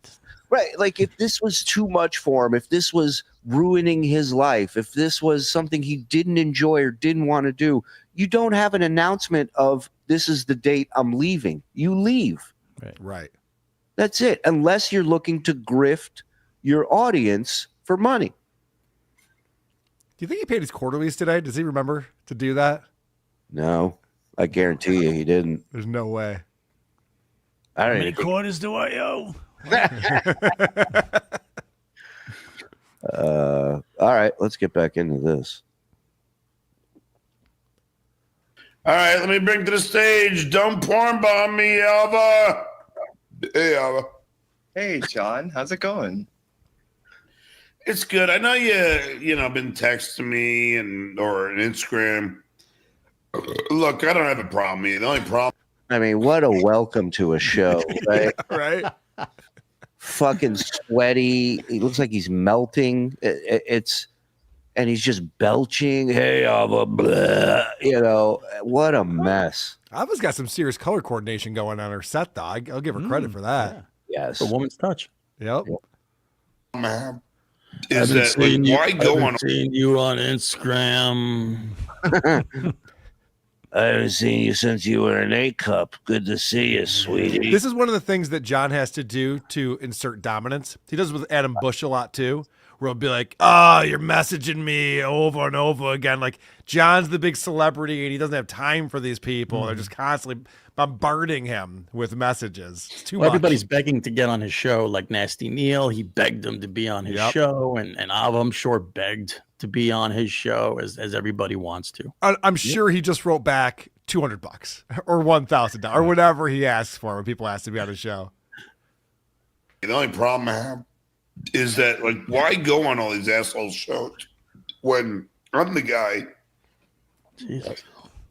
[SPEAKER 1] Right. Like, if this was too much for him, if this was ruining his life, if this was something he didn't enjoy or didn't want to do, you don't have an announcement of, this is the date I'm leaving. You leave.
[SPEAKER 2] Right.
[SPEAKER 1] That's it. Unless you're looking to grift your audience for money.
[SPEAKER 2] Do you think he paid his quarterlies today? Does he remember to do that?
[SPEAKER 1] No, I guarantee you he didn't.
[SPEAKER 2] There's no way.
[SPEAKER 1] I don't
[SPEAKER 8] How many
[SPEAKER 1] even
[SPEAKER 8] quarters do I owe?
[SPEAKER 1] all right, let's get back into this.
[SPEAKER 10] All right, let me bring to the stage. Don't porn bomb me, Ava. Hey, Ava.
[SPEAKER 17] Hey, John. How's it going?
[SPEAKER 10] It's good. I know you been texting me or an Instagram. Look, I don't have a problem with you. The only problem.
[SPEAKER 1] I mean, what a welcome to a show, right?
[SPEAKER 2] Right.
[SPEAKER 1] Fucking sweaty. He looks like he's melting. And he's just belching. Hey, Ava, blah. You know, what a mess.
[SPEAKER 2] Ava's got some serious color coordination going on her set, though. I'll give her credit for that.
[SPEAKER 1] Yeah. Yes.
[SPEAKER 6] A woman's touch.
[SPEAKER 2] Yep.
[SPEAKER 10] Man,
[SPEAKER 6] I've
[SPEAKER 10] is
[SPEAKER 6] been
[SPEAKER 10] that
[SPEAKER 6] seeing
[SPEAKER 10] like, why go on?
[SPEAKER 6] seeing you on Instagram.
[SPEAKER 1] I haven't seen you since you were an A cup. Good to see you, sweetie.
[SPEAKER 2] This is one of the things that John has to do to insert dominance. He does it with Adam Bush a lot, too, where he'll be like, oh, you're messaging me over and over again. Like, John's the big celebrity, and he doesn't have time for these people. They're just constantly bombarding him with messages. It's too much.
[SPEAKER 6] Everybody's begging to get on his show, like Nasty Neil. He begged him to be on his show, and Ava, I'm sure, begged to be on his show as everybody wants to.
[SPEAKER 2] I'm sure he just wrote back $200 or $1,000 or whatever he asks for when people ask to be on his show.
[SPEAKER 10] The only problem I have is that, like, why go on all these asshole shows when I'm the guy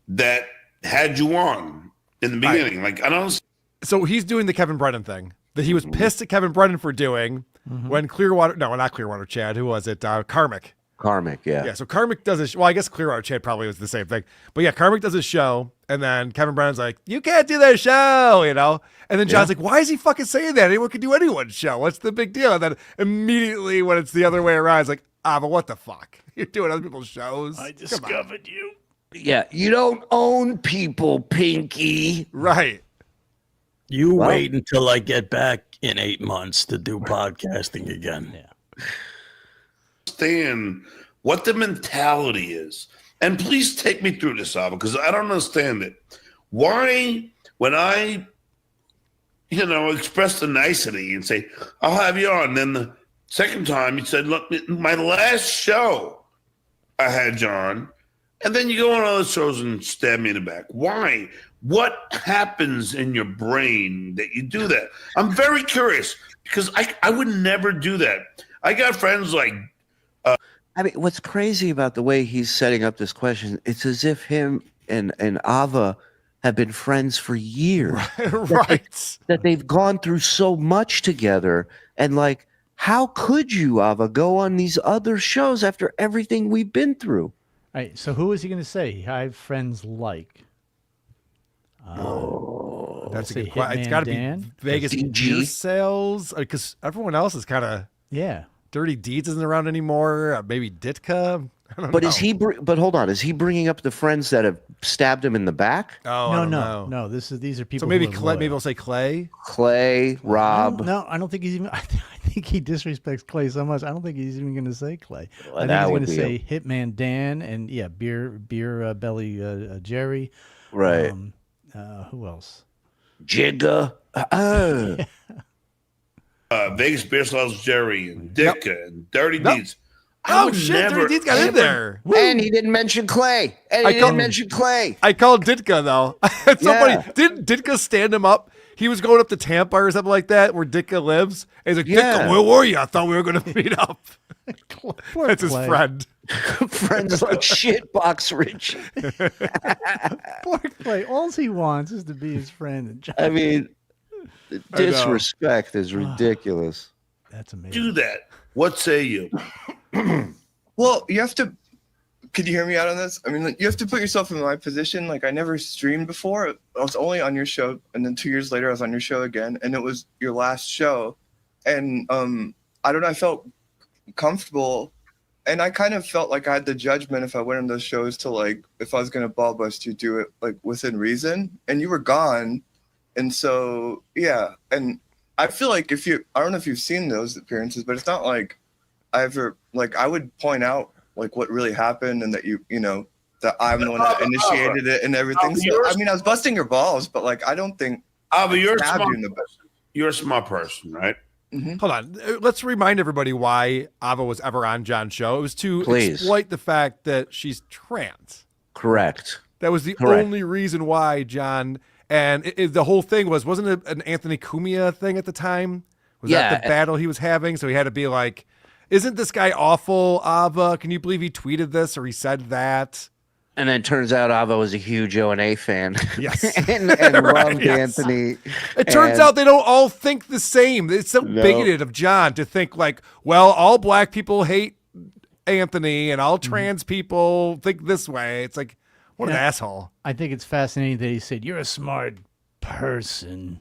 [SPEAKER 10] that had you on in the beginning? Like, I don't.
[SPEAKER 2] So he's doing the Kevin Brennan thing that he was pissed at Kevin Brennan for doing when Clearwater, no, not Clearwater Chad, who was it? Karmic.
[SPEAKER 1] Karmic, yeah.
[SPEAKER 2] Yeah, so Karmic does his, well, I guess Clearwater Chad probably was the same thing. But yeah, Karmic does his show, and then Kevin Brennan's like, you can't do that show, you know? And then John's like, why is he fucking saying that? Anyone can do anyone's show. What's the big deal? And then immediately when it's the other way around, it's like, but what the fuck? You're doing other people's shows?
[SPEAKER 8] I discovered you.
[SPEAKER 1] Yeah, you don't own people, Pinky.
[SPEAKER 2] Right.
[SPEAKER 6] You wait until I get back in 8 months to do podcasting again.
[SPEAKER 2] Yeah.
[SPEAKER 10] Understand what the mentality is. And please take me through this, Ava, because I don't understand it. Why, when I, express the nicety and say, I'll have you on, then the second time you said, look, my last show I had you on, and then you go on other shows and stab me in the back. Why? What happens in your brain that you do that? I'm very curious because I would never do that. I got friends like.
[SPEAKER 1] I mean, what's crazy about the way he's setting up this question, it's as if him and Ava have been friends for years.
[SPEAKER 2] Right.
[SPEAKER 1] That they've gone through so much together. And like, how could you, Ava, go on these other shows after everything we've been through?
[SPEAKER 9] All right, so who is he going to say? I have friends like.
[SPEAKER 2] That's a
[SPEAKER 9] say
[SPEAKER 2] good question. It's got to be Vegas gear sales because everyone else is kind of Dirty Deeds isn't around anymore. Maybe Ditka. I don't know.
[SPEAKER 1] But hold on, is he bringing up the friends that have stabbed him in the back?
[SPEAKER 2] Oh,
[SPEAKER 9] no. These are people.
[SPEAKER 2] So maybe
[SPEAKER 9] who are
[SPEAKER 2] Clay.
[SPEAKER 9] loyal.
[SPEAKER 2] Maybe we'll say Clay.
[SPEAKER 1] Clay, Rob.
[SPEAKER 9] No, I don't think he's even. I think he disrespects Clay so much. I don't think he's even going to say Clay.
[SPEAKER 1] Well,
[SPEAKER 9] I think he's going to say Hitman Dan and Beer Belly Jerry.
[SPEAKER 1] Right.
[SPEAKER 9] Who else?
[SPEAKER 1] Jigga.
[SPEAKER 10] Vegas Beer Sales Jerry and Ditka and Dirty Deeds.
[SPEAKER 2] Oh shit! Dirty Deeds got in there.
[SPEAKER 1] And he didn't mention Clay.
[SPEAKER 2] I called Ditka though. Didn't Ditka stand him up? He was going up to Tampa or something like that, where Ditka lives. And he's like, Ditka, where were you? I thought we were going to meet up. That's his friend.
[SPEAKER 1] Friends like shitbox Rich.
[SPEAKER 9] Poor Clay. All he wants is to be his friend.
[SPEAKER 1] I mean, disrespect is ridiculous.
[SPEAKER 9] That's amazing.
[SPEAKER 10] Do that. What say you?
[SPEAKER 17] Well, you have to. Could you hear me out on this? I mean, like, you have to put yourself in my position. Like, I never streamed before. I was only on your show, and then 2 years later, I was on your show again, and it was your last show. And I don't know. I felt comfortable, and I kind of felt like I had the judgment if I went on those shows to, like, if I was going to ball bust you, do it like within reason. And you were gone, and so yeah. And I feel like I don't know if you've seen those appearances, but it's not like I ever I would point out like what really happened and that that I'm the one that initiated it and everything. So, I mean, I was busting your balls, but like I don't think.
[SPEAKER 10] But you're a smart person. You're a smart person, right?
[SPEAKER 2] Mm-hmm. Hold on. Let's remind everybody why Ava was ever on John's show. It was to exploit the fact that she's trans.
[SPEAKER 1] Correct.
[SPEAKER 2] That was the only reason why John. And the whole thing wasn't it an Anthony Cumia thing at the time? Was that the battle he was having? So he had to be like, isn't this guy awful, Ava? Can you believe he tweeted this or he said that?
[SPEAKER 1] And then it turns out Ava was a huge O&A fan.
[SPEAKER 2] Yes.
[SPEAKER 1] and loved Anthony.
[SPEAKER 2] It turns out they don't all think the same. It's so bigoted of John to think like, well, all black people hate Anthony and all trans people think this way. It's like, what an asshole.
[SPEAKER 9] I think it's fascinating that he said, you're a smart person.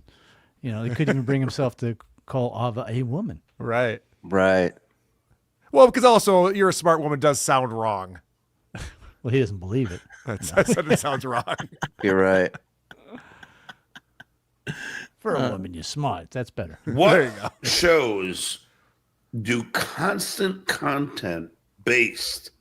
[SPEAKER 9] He couldn't even bring himself to call Ava a woman.
[SPEAKER 2] Right.
[SPEAKER 1] Right.
[SPEAKER 2] Well, because also you're a smart woman does sound wrong.
[SPEAKER 9] Well, he doesn't believe it.
[SPEAKER 2] I said it sounds wrong.
[SPEAKER 1] You're right.
[SPEAKER 9] For a woman, you're smart. That's better.
[SPEAKER 10] What shows do constant content based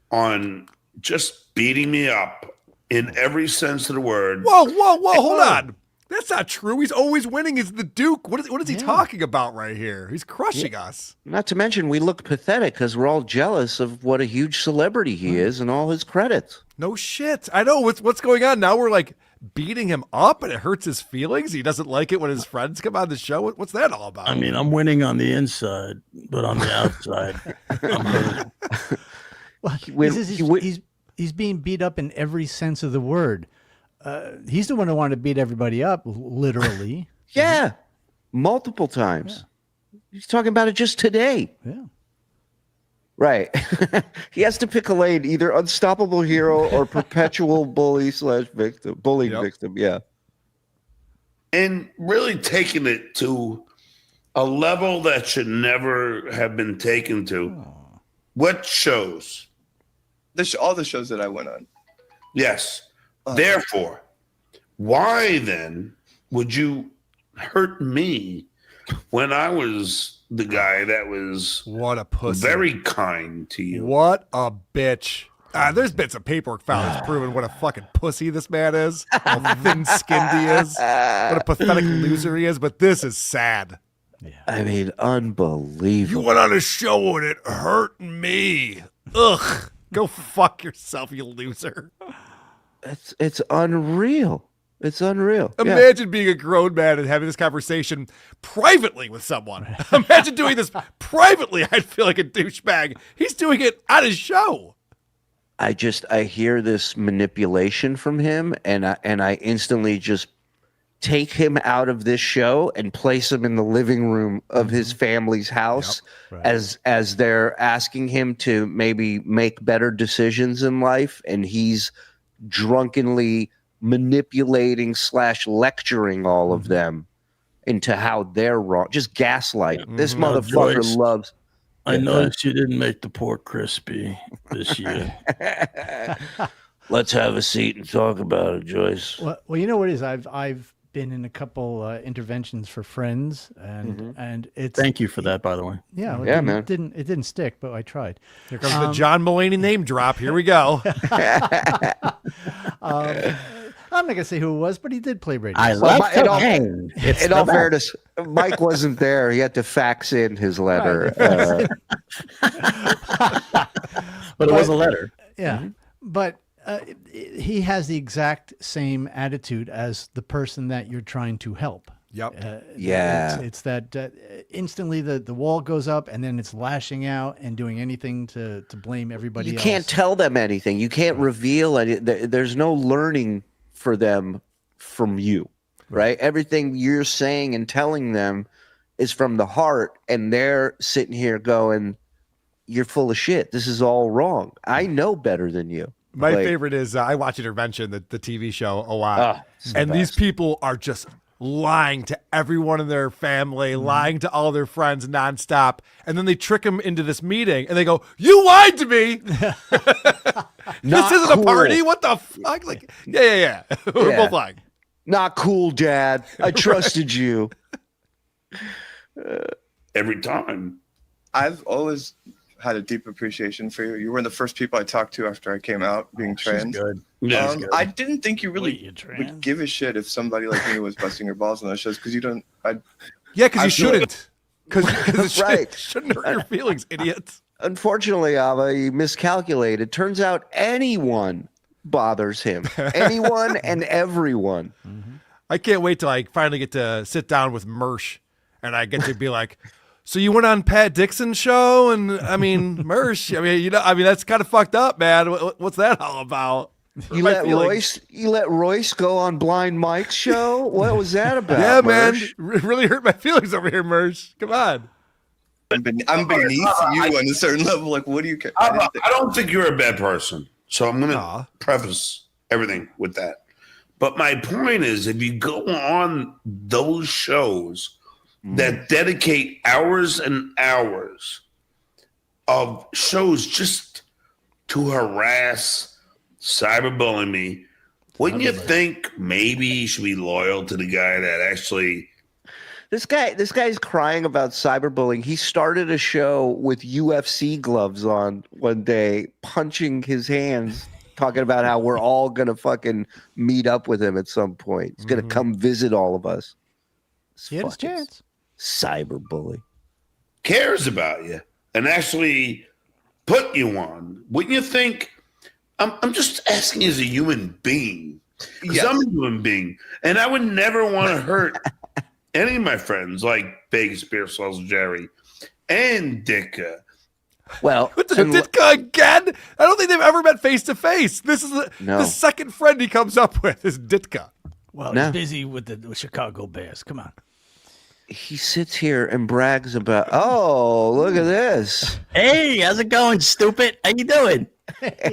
[SPEAKER 10] on just beating me up in every sense of the word?
[SPEAKER 2] Whoa, hold on. That's not true. He's always winning. He's the Duke. What is he talking about right here? He's crushing us.
[SPEAKER 1] Not to mention, we look pathetic because we're all jealous of what a huge celebrity he is and all his credits.
[SPEAKER 2] No shit. I know what's going on now. We're like beating him up, and it hurts his feelings. He doesn't like it when his friends come on the show. What's that all about?
[SPEAKER 6] I mean, I'm winning on the inside, but on the outside, I'm hurting.
[SPEAKER 9] Well, he's being beat up in every sense of the word. He's the one who wanted to beat everybody up, literally.
[SPEAKER 1] Yeah, multiple times. Yeah. He's talking about it just today.
[SPEAKER 9] Yeah.
[SPEAKER 1] Right. He has to pick a lane, either unstoppable hero or perpetual bullying victim. Yeah.
[SPEAKER 10] And really taking it to a level that should never have been taken to. Oh. What shows?
[SPEAKER 17] All the shows that I went on.
[SPEAKER 10] Yes. Therefore, why then would you hurt me when I was the guy that was
[SPEAKER 2] what a pussy,
[SPEAKER 10] very kind to you?
[SPEAKER 2] What a bitch. There's bits of paperwork found that's proven what a fucking pussy this man is, how thin-skinned he is, what a pathetic loser he is, but this is sad.
[SPEAKER 1] Yeah. I mean, unbelievable.
[SPEAKER 2] You went on a show and it hurt me. Ugh. Go fuck yourself, you loser.
[SPEAKER 1] It's unreal. It's unreal.
[SPEAKER 2] Imagine being a grown man and having this conversation privately with someone. Imagine doing this privately. I'd feel like a douchebag. He's doing it on his show.
[SPEAKER 1] I hear this manipulation from him, and I instantly just take him out of this show and place him in the living room of his family's house. Yep, right. as they're asking him to maybe make better decisions in life, and he's drunkenly manipulating / lecturing all of them into how they're wrong. Just gaslight. This motherfucker loves.
[SPEAKER 6] I noticed you didn't make the pork crispy this year.
[SPEAKER 1] Let's have a seat and talk about it, Joyce.
[SPEAKER 9] Well, you know what it is? I've been in a couple interventions for friends, and it's.
[SPEAKER 6] Thank you for that, by the way.
[SPEAKER 9] Yeah,
[SPEAKER 1] man.
[SPEAKER 9] It didn't stick, but I tried.
[SPEAKER 2] Here comes the John Mulaney name drop. Here we go.
[SPEAKER 9] I'm not gonna say who it was, but he did play radio.
[SPEAKER 1] In all fairness, Mike wasn't there. He had to fax in his letter.
[SPEAKER 6] Right. But it was a letter.
[SPEAKER 9] Yeah, but he has the exact same attitude as the person that you're trying to help.
[SPEAKER 2] Yep.
[SPEAKER 9] It's that instantly the wall goes up, and then it's lashing out and doing anything to blame everybody else.
[SPEAKER 1] You can't tell them anything. You can't reveal any. There's no learning for them from you, right? Everything you're saying and telling them is from the heart, and they're sitting here going, "You're full of shit. This is all wrong. I know better than you."
[SPEAKER 2] My favorite is I watch Intervention, the TV show, a lot, and these people are just lying to everyone in their family, lying to all their friends nonstop, and then they trick them into this meeting, and they go, "You lied to me." This isn't a party. What the fuck? Like, yeah. We're both lying.
[SPEAKER 1] Not cool, Dad. I trusted you.
[SPEAKER 10] Every time.
[SPEAKER 17] I've always had a deep appreciation for you. You were one of the first people I talked to after I came out being trans.
[SPEAKER 6] Good.
[SPEAKER 10] Yeah,
[SPEAKER 17] I didn't think you really would give a shit if somebody like me was busting your balls on those shows, because you don't.
[SPEAKER 2] Because you shouldn't. Because
[SPEAKER 1] right.
[SPEAKER 2] Shouldn't hurt your feelings, idiots.
[SPEAKER 1] Unfortunately, Ava, you miscalculated. Turns out anyone bothers him. Anyone and everyone.
[SPEAKER 2] I can't wait till I finally get to sit down with Mersh, and I get to be like, "So you went on Pat Dixon's show?" And I mean, Mersh, that's kind of fucked up, man. What's that all about?
[SPEAKER 1] You let Royce go on Blind Mike's show? What was that about?
[SPEAKER 2] Yeah,
[SPEAKER 1] Mersh?
[SPEAKER 2] man, really hurt my feelings over here, Mersh. Come on.
[SPEAKER 17] I'm beneath you on a certain level. Like, what do you care?
[SPEAKER 10] I don't think you're a bad person. So I'm going to preface everything with that. But my point is, if you go on those shows that dedicate hours and hours of shows just to harass, cyberbully me, wouldn't you think maybe you should be loyal to the guy that actually...
[SPEAKER 1] This guy's crying about cyberbullying. He started a show with UFC gloves on one day, punching his hands talking about how we're all gonna fucking meet up with him at some point. He's gonna come visit all of us.
[SPEAKER 9] He had his chance.
[SPEAKER 1] Cyberbully
[SPEAKER 10] cares about you and actually put you on. Wouldn't you think? I'm just asking as a human being. Because I'm a human being, and I would never want to hurt any of my friends like Vegas Beer Sauce Jerry and Ditka.
[SPEAKER 1] Well,
[SPEAKER 2] Ditka again? I don't think they've ever met face to face. This is the second friend he comes up with is Ditka.
[SPEAKER 8] Well, he's busy with the Chicago Bears. Come on.
[SPEAKER 1] He sits here and brags about, oh, look at this.
[SPEAKER 6] Hey, how's it going, stupid? How you doing?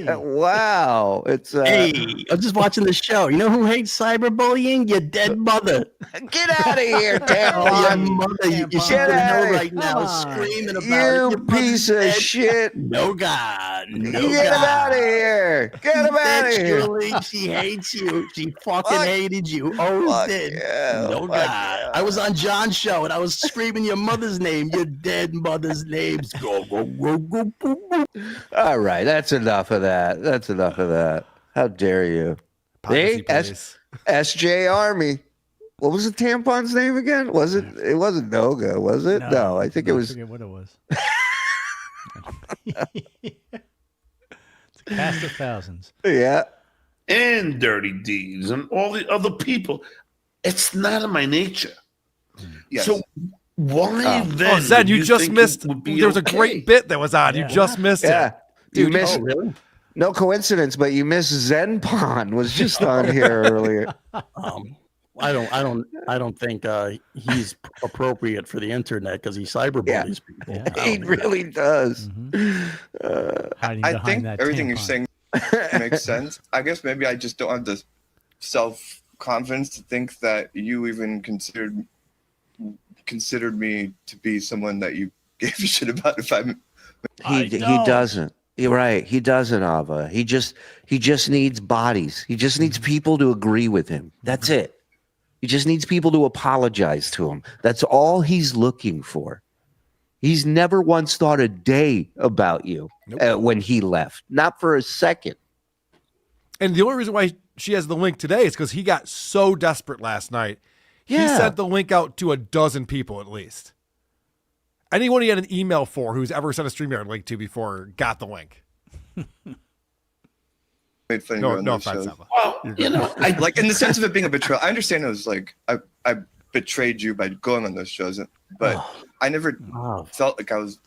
[SPEAKER 1] Wow. It's
[SPEAKER 6] hey, I'm just watching the show. You know who hates cyberbullying? Your dead mother.
[SPEAKER 1] Get out of here,
[SPEAKER 6] Tampon.
[SPEAKER 1] Your
[SPEAKER 6] mother. You should know right now, screaming about
[SPEAKER 1] you
[SPEAKER 6] it.
[SPEAKER 1] piece of shit.
[SPEAKER 6] No God. No
[SPEAKER 1] Get him
[SPEAKER 6] God.
[SPEAKER 1] out of here. Get him out of here.
[SPEAKER 6] Julie, she hates you. She fucking hated you. Always did. No God. I was on John's show and I was screaming your mother's name. Your dead mother's names. Go, go, go, go, go, go.
[SPEAKER 1] All right, that's enough of that. That's enough of that. How dare you? Hey, SJ Army. What was the tampon's name again? Was it? It wasn't Noga, was it? No, I think it was.
[SPEAKER 9] I forget what it was. It's a cast of thousands.
[SPEAKER 1] Yeah.
[SPEAKER 10] And Dirty D's and all the other people. It's not in my nature.
[SPEAKER 17] Yes.
[SPEAKER 10] So why then?
[SPEAKER 2] Oh, Zen, you just
[SPEAKER 10] think
[SPEAKER 2] missed.
[SPEAKER 10] it would be
[SPEAKER 2] There was a
[SPEAKER 10] okay?
[SPEAKER 2] great bit that was on. You just missed it.
[SPEAKER 1] You missed.
[SPEAKER 6] really?
[SPEAKER 1] No coincidence, but you missed Zenpon was just on here earlier.
[SPEAKER 6] I don't think he's appropriate for the internet because he cyberbullies people.
[SPEAKER 9] Yeah.
[SPEAKER 1] He really does.
[SPEAKER 17] I think everything you're saying makes sense. I guess maybe I just don't have the self-confidence to think that you even considered me to be someone that you gave a shit about. If
[SPEAKER 1] He doesn't. You're right. He doesn't, Ava. He just needs bodies. He just needs people to agree with him. That's it. He just needs people to apologize to him. That's all he's looking for. He's never once thought a day about you when he left. Not for a second.
[SPEAKER 2] And the only reason why she has the link today is because he got so desperate last night.
[SPEAKER 1] Yeah.
[SPEAKER 2] He sent the link out to 12 people at least. Anyone he had an email for who's ever sent a StreamYard link to before got the link. No offense, Ava.
[SPEAKER 10] Well, you know,
[SPEAKER 17] like in the sense of it being a betrayal. I understand it was like I betrayed you by going on those shows, but I never felt like I was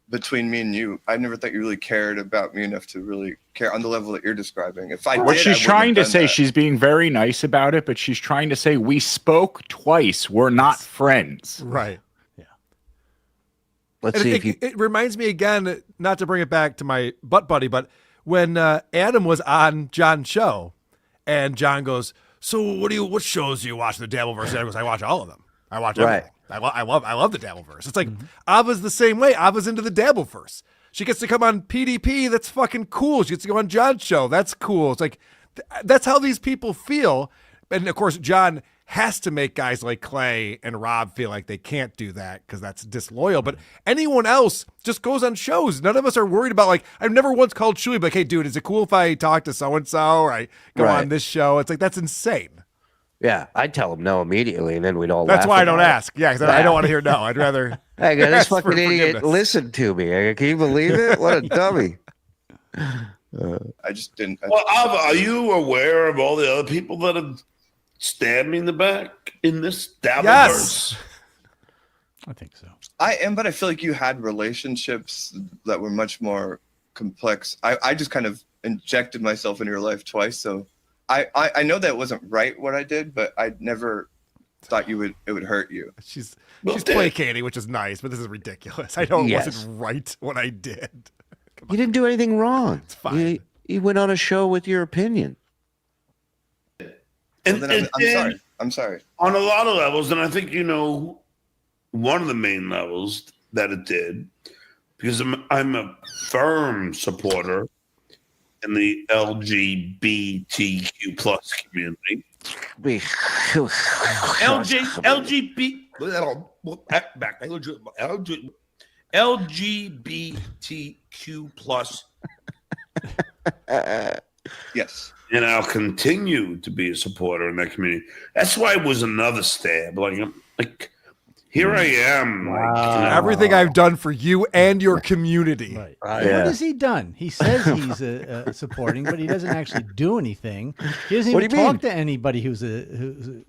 [SPEAKER 17] between me and you. I never thought you really cared about me enough to really care on the level that you're describing. If I
[SPEAKER 5] What
[SPEAKER 17] did,
[SPEAKER 5] she's
[SPEAKER 17] I
[SPEAKER 5] trying to
[SPEAKER 17] wouldn't have
[SPEAKER 5] say,
[SPEAKER 17] done
[SPEAKER 5] she's being very nice about it, but she's trying to say we spoke twice. We're not friends.
[SPEAKER 2] Right.
[SPEAKER 1] Let's
[SPEAKER 2] And
[SPEAKER 1] see if you.
[SPEAKER 2] it reminds me again, not to bring it back to my butt buddy, but when Adam was on John's show, and John goes, "So what shows do you watch the Dabbleverse?" And Adam goes, "I watch all of them. I watch everything. I love the Dabbleverse." It's like Ava's the same way. Ava's into the Dabbleverse. She gets to come on PDP. That's fucking cool. She gets to go on John's show. That's cool. It's like that's how these people feel. And of course, John has to make guys like Clay and Rob feel like they can't do that because that's disloyal. But anyone else just goes on shows. None of us are worried about, like, I've never once called Shuli, like, hey, dude, is it cool if I talk to so-and-so or I go on this show? It's like, that's insane.
[SPEAKER 1] Yeah, I'd tell him no immediately, and then we'd all.
[SPEAKER 2] That's
[SPEAKER 1] laugh
[SPEAKER 2] why I don't
[SPEAKER 1] about it.
[SPEAKER 2] ask. Yeah, because I don't want to hear no. I'd rather.
[SPEAKER 1] Hey, this
[SPEAKER 2] ask for
[SPEAKER 1] fucking idiot
[SPEAKER 2] forgiveness.
[SPEAKER 1] listened to me. Can you believe it? What a dummy.
[SPEAKER 17] I just didn't.
[SPEAKER 10] Well, Ava, are you aware of all the other people that have stabbed me in the back in this Dabbleverse?
[SPEAKER 2] Yes.
[SPEAKER 9] I think so.
[SPEAKER 17] I am, but I feel like you had relationships that were much more complex. I just kind of injected myself into your life twice, so I know that wasn't right what I did, but I never thought it would hurt you.
[SPEAKER 2] She's placating, which is nice, but this is ridiculous. I know it wasn't right what I did.
[SPEAKER 1] You didn't do anything wrong.
[SPEAKER 2] It's fine.
[SPEAKER 1] You went on a show with your opinion.
[SPEAKER 10] And,
[SPEAKER 17] So then I'm sorry.
[SPEAKER 10] On a lot of levels, and I think one of the main levels that it did, because I'm a firm supporter in the LGBTQ plus community. LGBTQ plus
[SPEAKER 17] Yes.
[SPEAKER 10] And I'll continue to be a supporter in that community. That's why it was another stab. Like here I am.
[SPEAKER 2] Everything I've done for you and your community.
[SPEAKER 9] Right. What has he done? He says he's supporting, but he doesn't actually do anything. He doesn't even talk to anybody who's in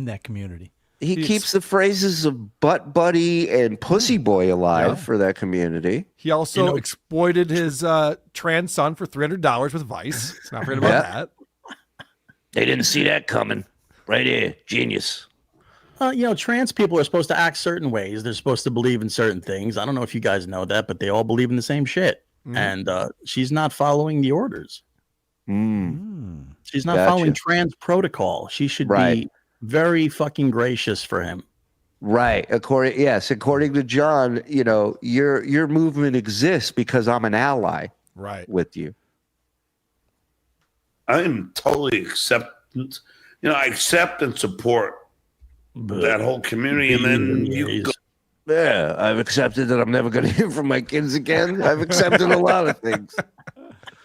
[SPEAKER 9] that community.
[SPEAKER 1] He keeps the phrases of butt buddy and pussy boy alive for that community.
[SPEAKER 2] He also exploited his trans son for $300 with Vice. Let's not forget about that.
[SPEAKER 1] They didn't see that coming. Right here. Genius.
[SPEAKER 6] Trans people are supposed to act certain ways. They're supposed to believe in certain things. I don't know if you guys know that, but they all believe in the same shit. And she's not following the orders. She's not following trans protocol. She should be very fucking gracious for him.
[SPEAKER 1] Right. According to John, your movement exists because I'm an ally.
[SPEAKER 2] Right.
[SPEAKER 1] With you.
[SPEAKER 10] I am totally acceptant. I accept and support that whole community, and then you go.
[SPEAKER 1] Yeah, I've accepted that I'm never going to hear from my kids again. I've accepted a lot of things.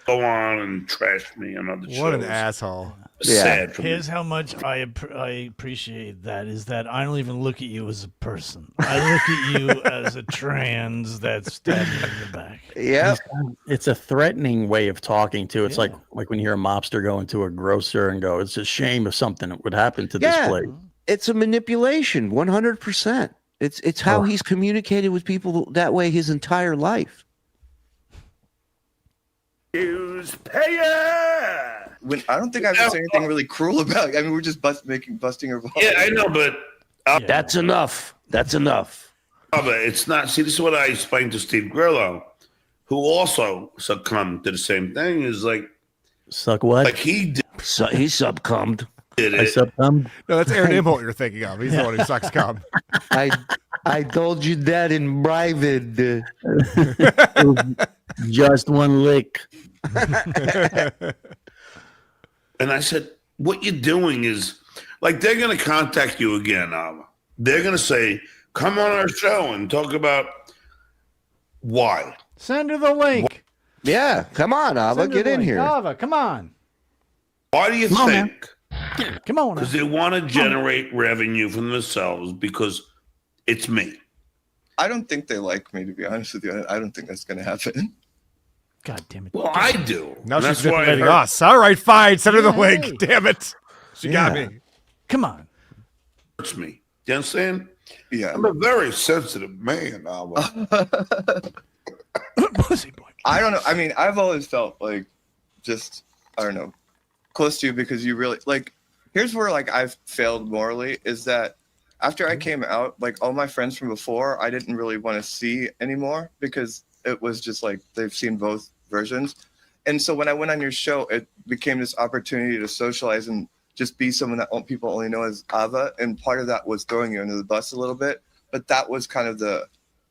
[SPEAKER 10] Go on and trash me on other shows.
[SPEAKER 2] What an asshole.
[SPEAKER 10] Sad for me.
[SPEAKER 8] Here's how much I appreciate that is that I don't even look at you as a person. I look at you as a trans that's stabbed me in the back.
[SPEAKER 1] Yeah.
[SPEAKER 6] It's a threatening way of talking too. It's like when you hear a mobster go into a grocer and go, it's a shame if something would happen to this place.
[SPEAKER 1] It's a manipulation, 100%. It's how he's communicated with people that way his entire life.
[SPEAKER 10] Use payer.
[SPEAKER 17] I don't think I've said anything really cruel about. I mean, we're just busting her balls.
[SPEAKER 10] Yeah, I know, but
[SPEAKER 1] that's enough. That's enough.
[SPEAKER 10] But it's not. See, this is what I explained to Steve Grillo, who also succumbed to the same thing. Is like
[SPEAKER 6] suck what?
[SPEAKER 10] Like he did.
[SPEAKER 1] He succumbed.
[SPEAKER 10] Did it?
[SPEAKER 6] I succumbed.
[SPEAKER 2] No, that's Aaron Imholt you're thinking of. He's the one who sucks cum.
[SPEAKER 1] I told you that in private.
[SPEAKER 6] Just one lick.
[SPEAKER 10] And I said, what you're doing is, like, they're going to contact you again, Ava. They're going to say, come on our show and talk about why.
[SPEAKER 9] Send her the link.
[SPEAKER 1] Yeah, come on, Ava, get in here.
[SPEAKER 9] Ava, come on.
[SPEAKER 10] Why do you think?
[SPEAKER 9] Come on.
[SPEAKER 10] Because they want to generate revenue for themselves because it's me.
[SPEAKER 17] I don't think they like me, to be honest with you. I don't think that's going to happen.
[SPEAKER 9] God damn it.
[SPEAKER 10] Well, I do.
[SPEAKER 2] Now
[SPEAKER 10] And
[SPEAKER 2] she's
[SPEAKER 10] that's why
[SPEAKER 2] manipulating
[SPEAKER 10] I
[SPEAKER 2] us. All right, fine. Send her the
[SPEAKER 9] Hey.
[SPEAKER 2] link. Damn it. She got me.
[SPEAKER 9] Come on.
[SPEAKER 10] hurts me. You understand?
[SPEAKER 17] Yeah.
[SPEAKER 10] I'm a very sensitive man, Ava.
[SPEAKER 9] Pussy boy.
[SPEAKER 17] I don't know. I mean, I've always felt like just, I don't know, close to you because you really, like, here's where, like, I've failed morally is that after I came out, like, all my friends from before, I didn't really want to see anymore because it was just like they've seen both versions. And so when I went on your show, it became this opportunity to socialize and just be someone that people only know as Ava. And part of that was throwing you under the bus a little bit. But that was kind of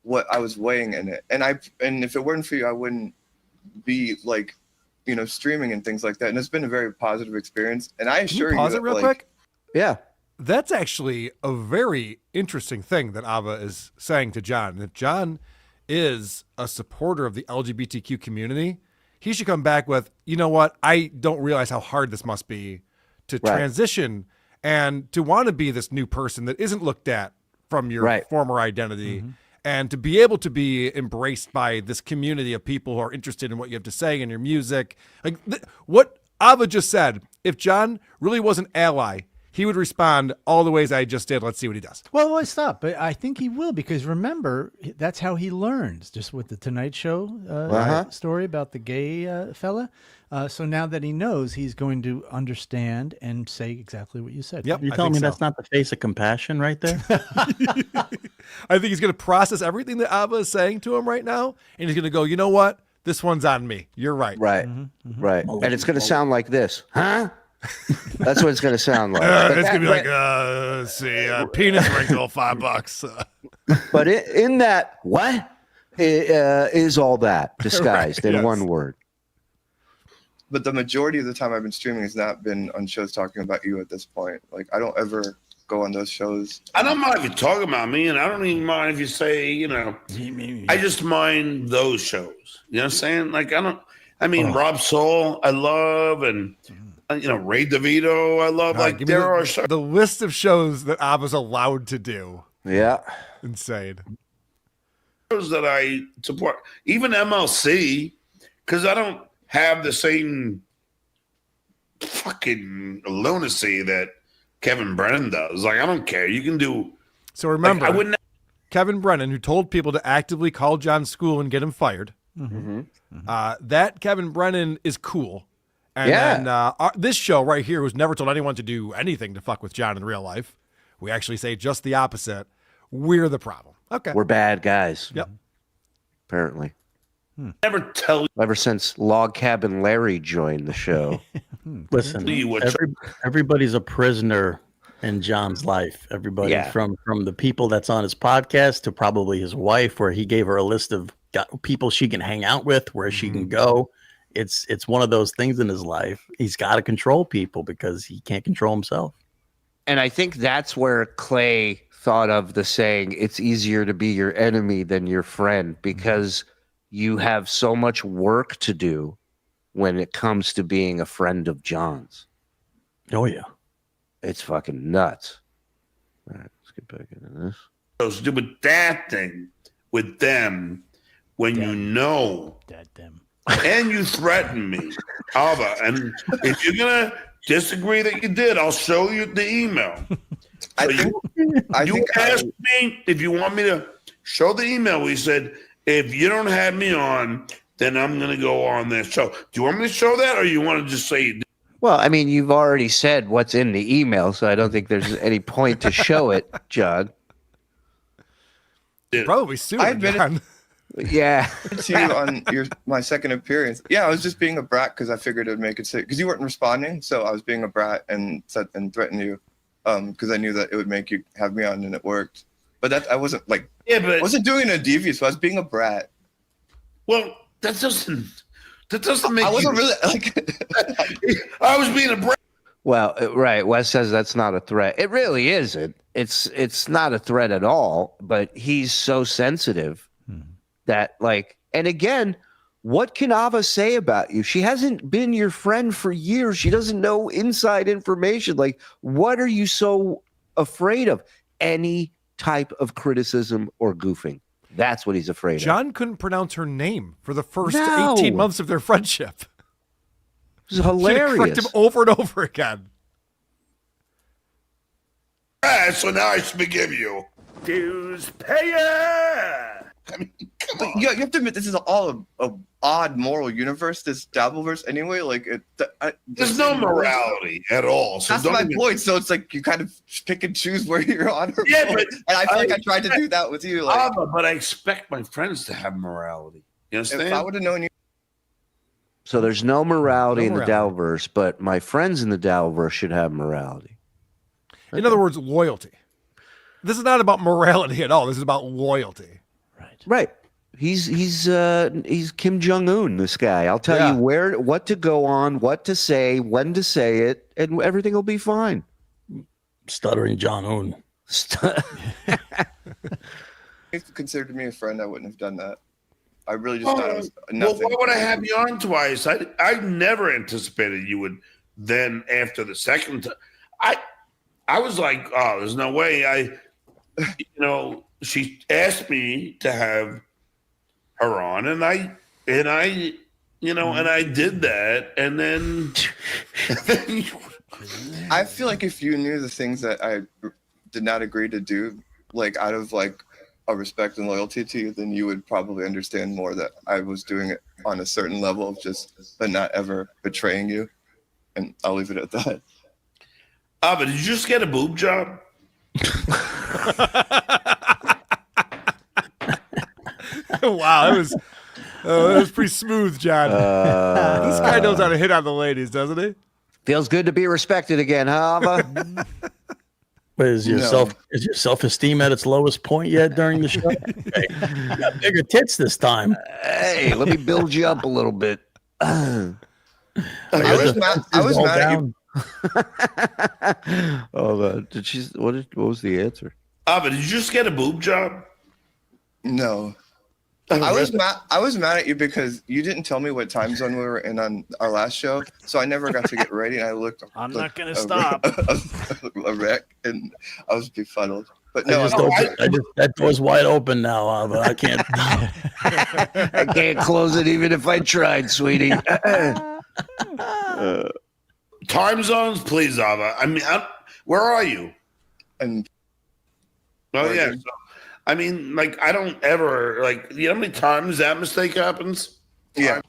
[SPEAKER 17] what I was weighing in it. And if it weren't for you, I wouldn't be like, you know, streaming and things like that. And it's been a very positive experience. And I assure you,
[SPEAKER 2] pause
[SPEAKER 17] that,
[SPEAKER 2] it real
[SPEAKER 17] like,
[SPEAKER 2] quick?
[SPEAKER 1] Yeah.
[SPEAKER 2] That's actually a very interesting thing that Ava is saying to John. If John is a supporter of the LGBTQ community, he should come back with, you know what? I don't realize how hard this must be to transition and to want to be this new person that isn't looked at from your former identity and to be able to be embraced by this community of people who are interested in what you have to say in your music. Like what Ava just said, if John really was an ally, he would respond all the ways I just did. Let's see what he does.
[SPEAKER 9] Well, stop. But I think he will because remember, that's how he learns, just with the Tonight Show story about the gay fella. So now that he knows, he's going to understand and say exactly what you said.
[SPEAKER 2] Yep.
[SPEAKER 6] You're telling me that's not the face of compassion right there?
[SPEAKER 2] I think he's going to process everything that Ava is saying to him right now. And he's going to go, you know what? This one's on me. You're right.
[SPEAKER 1] Right. Right. And it's going to sound like this. Huh? That's what it's going to sound like.
[SPEAKER 2] It's going to be like, let's see, penis wrinkle, $5.
[SPEAKER 1] But in that, what is all that disguised in one word?
[SPEAKER 17] But the majority of the time I've been streaming has not been on shows talking about you at this point. Like, I don't ever go on those shows.
[SPEAKER 10] I don't mind if you talk about me, and I don't even mind if you say, you know, I just mind those shows. You know what I'm saying? Like, I I mean, Rob Soul, I love, and Ray DeVito, I love.
[SPEAKER 2] All right,
[SPEAKER 10] Like
[SPEAKER 2] give me
[SPEAKER 10] there are
[SPEAKER 2] the list of shows that Ava's allowed to do.
[SPEAKER 1] Yeah,
[SPEAKER 2] insane.
[SPEAKER 10] Shows that I support, even MLC, because I don't have the same fucking lunacy that Kevin Brennan does. Like, I don't care. You can do.
[SPEAKER 2] So remember,
[SPEAKER 10] like, I wouldn't.
[SPEAKER 2] Kevin Brennan, who told people to actively call John's school and get him fired. That Kevin Brennan is cool. And then this show right here, who's never told anyone to do anything to fuck with John in real life, we actually say just the opposite. We're the problem. Okay.
[SPEAKER 1] We're bad guys.
[SPEAKER 2] Yep.
[SPEAKER 1] Apparently.
[SPEAKER 10] Never tell.
[SPEAKER 1] Ever since Log Cabin Larry joined the show.
[SPEAKER 6] Listen, everybody's a prisoner in John's life. Everybody from the people that's on his podcast to probably his wife, where he gave her a list of people she can hang out with, where she can go. It's one of those things in his life. He's got to control people because he can't control himself.
[SPEAKER 1] And I think that's where Clay thought of the saying, it's easier to be your enemy than your friend, because you have so much work to do when it comes to being a friend of John's.
[SPEAKER 6] Oh, yeah.
[SPEAKER 1] It's fucking nuts. All right, let's get back into this.
[SPEAKER 10] Those do with that thing with them when you know
[SPEAKER 8] them.
[SPEAKER 10] And you threaten me, Ava. And if you're gonna disagree that you did, I'll show you the email. So you asked me if you want me to show the email. We said, if you don't have me on, then I'm gonna go on this show. Do you want me to show that, or you want to just say?
[SPEAKER 1] Well, I mean, you've already said what's in the email, so I don't think there's any point to show it, John.
[SPEAKER 2] Probably soon.
[SPEAKER 17] I admit
[SPEAKER 1] Yeah.
[SPEAKER 17] to you on my second appearance. Yeah, I was just being a brat because I figured it would make it sick. Because you weren't responding, so I was being a brat and threatened you because I knew that it would make you have me on, and it worked. But that I wasn't like I wasn't doing it devious. So I was being a brat.
[SPEAKER 10] Well, that doesn't make.
[SPEAKER 17] I wasn't
[SPEAKER 10] you,
[SPEAKER 17] really like.
[SPEAKER 10] I was being a brat.
[SPEAKER 1] Well, right. Wes says that's not a threat. It really isn't. It's not a threat at all. But he's so sensitive that, like, and again, what can Ava say about you? She hasn't been your friend for years. She doesn't know inside information. Like, what are you so afraid of? Any type of criticism or goofing. That's what he's afraid of.
[SPEAKER 2] John couldn't pronounce her name for the first 18 months of their friendship.
[SPEAKER 1] It was hilarious.
[SPEAKER 2] She correct him over and over again.
[SPEAKER 10] So now I forgive you. Dues payer. I mean, come on.
[SPEAKER 17] You have to admit, this is all a odd moral universe. This Dabbleverse, anyway. Like,
[SPEAKER 10] there's no morality at all. So
[SPEAKER 17] that's my point. So it's like you kind of pick and choose where you're on.
[SPEAKER 10] Yeah, but
[SPEAKER 17] and I feel like I tried to do that with you. Like,
[SPEAKER 10] but I expect my friends to have morality. You understand?
[SPEAKER 17] If I would have known you.
[SPEAKER 1] So there's no morality in the Dabbleverse, but my friends in the Dabbleverse should have morality.
[SPEAKER 2] In other words, loyalty. This is not about morality at all. This is about loyalty.
[SPEAKER 1] Right. He's Kim Jong-un, this guy. I'll tell you what to go on, what to say, when to say it, and everything will be fine.
[SPEAKER 6] Stuttering John Un.
[SPEAKER 17] If you considered me a friend, I wouldn't have done that. I really just thought it was nothing.
[SPEAKER 10] Well, why would I have you on twice? I never anticipated you would then after the second time. I was like, oh, there's no way. She asked me to have her on, and I did that, and then
[SPEAKER 17] I feel like if you knew the things that I did not agree to do, like out of like a respect and loyalty to you, then you would probably understand more that I was doing it on a certain level of but not ever betraying you. And I'll leave it at that.
[SPEAKER 10] But did you just get a boob job?
[SPEAKER 2] Wow, that was pretty smooth, John. This guy knows how to hit on the ladies, doesn't he?
[SPEAKER 1] Feels good to be respected again, huh, Ava?
[SPEAKER 6] But is your self-esteem at its lowest point yet during the show? Hey, you got bigger tits this time.
[SPEAKER 1] Hey, let me build you up a little bit.
[SPEAKER 17] I was mad at you.
[SPEAKER 1] What was the answer?
[SPEAKER 10] But did you just get a boob job?
[SPEAKER 17] No. I was mad at you because you didn't tell me what time zone we were in on our last show, so I never got to get ready, and I looked.
[SPEAKER 8] I'm not gonna stop.
[SPEAKER 17] A wreck, and I was befuddled. But no,
[SPEAKER 6] that door's wide open now, but I can't.
[SPEAKER 1] I can't close it even if I tried, sweetie.
[SPEAKER 10] Time zones, please, Ava. I mean, where are you?
[SPEAKER 17] And
[SPEAKER 10] yeah. So, I mean, like, I don't ever you know how many times that mistake happens?
[SPEAKER 17] Yeah.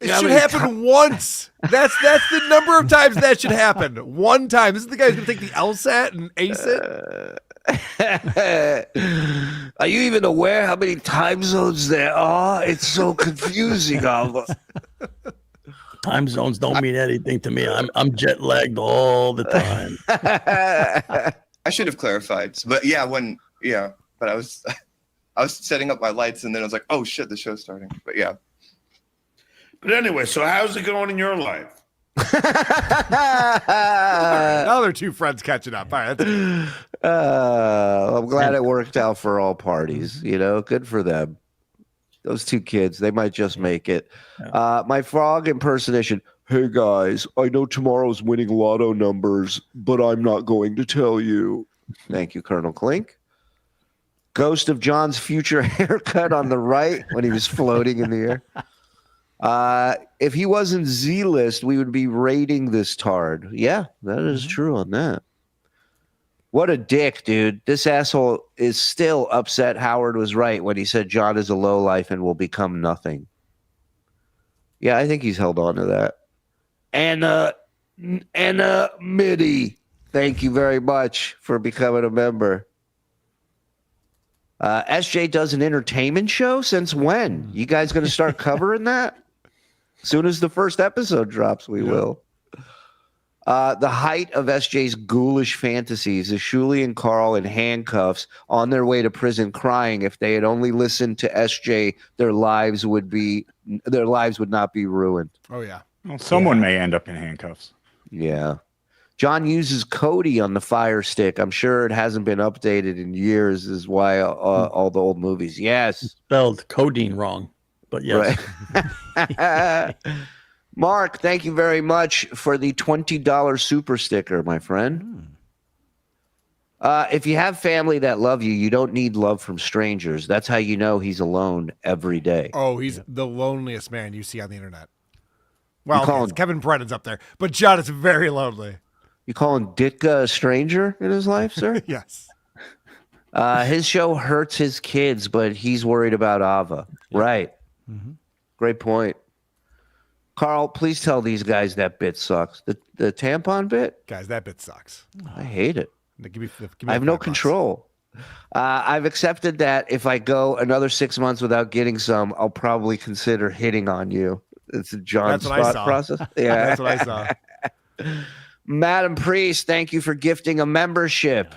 [SPEAKER 2] It should happen once. That's the number of times that should happen. One time. This is the guy who's going to take the LSAT and ace it.
[SPEAKER 1] Are you even aware how many time zones there are? It's so confusing, Alva.
[SPEAKER 6] Time zones don't mean anything to me. I'm jet lagged all the time.
[SPEAKER 17] I should have clarified. But yeah, but I was setting up my lights, and then I was like, oh shit, the show's starting. But yeah.
[SPEAKER 10] But anyway, so how's it going in your life?
[SPEAKER 2] Now they're two friends catching up. All right,
[SPEAKER 1] I'm glad it worked out for all parties. You know, good for them. Those two kids, they might just make it. My frog impersonation. Hey guys, I know tomorrow's winning lotto numbers, but I'm not going to tell you. Thank you, Colonel Klink. Ghost of John's future haircut on the right when he was floating in the air. If he wasn't Z-list, we would be rating this tard. Yeah, that is true on that. What a dick, dude. This asshole is still upset Howard was right when he said John is a lowlife and will become nothing. Yeah, I think he's held on to that. And Mitty, thank you very much for becoming a member. SJ does an entertainment show? Since when? You guys going to start covering that? As soon as the first episode drops, we will. The height of SJ's ghoulish fantasies is Shuli and Karl in handcuffs on their way to prison crying. If they had only listened to SJ, their lives would not be ruined.
[SPEAKER 2] Oh, yeah.
[SPEAKER 5] Well, someone may end up in handcuffs.
[SPEAKER 1] Yeah. John uses Cody on the Fire Stick. I'm sure it hasn't been updated in years, is why all the old movies. Yes.
[SPEAKER 6] Spelled codeine wrong, but yes.
[SPEAKER 1] Right. Mark, thank you very much for the $20 super sticker, my friend. If you have family that love you, you don't need love from strangers. That's how you know he's alone every day.
[SPEAKER 2] Oh, he's the loneliest man you see on the internet. Well, Kevin Brennan's up there, but John is very lonely.
[SPEAKER 1] You calling Ditka a stranger in his life, sir?
[SPEAKER 2] Yes.
[SPEAKER 1] His show hurts his kids, but he's worried about Ava. Yeah. Right. Mm-hmm. Great point. Karl, please tell these guys that bit sucks. The tampon bit?
[SPEAKER 2] Guys, that bit sucks.
[SPEAKER 1] I hate it.
[SPEAKER 2] Give me
[SPEAKER 1] I have no control. I've accepted that if I go another 6 months without getting some, I'll probably consider hitting on you. It's a John's thought process. Yeah.
[SPEAKER 2] That's what I saw.
[SPEAKER 1] Madam Priest, thank you for gifting a membership.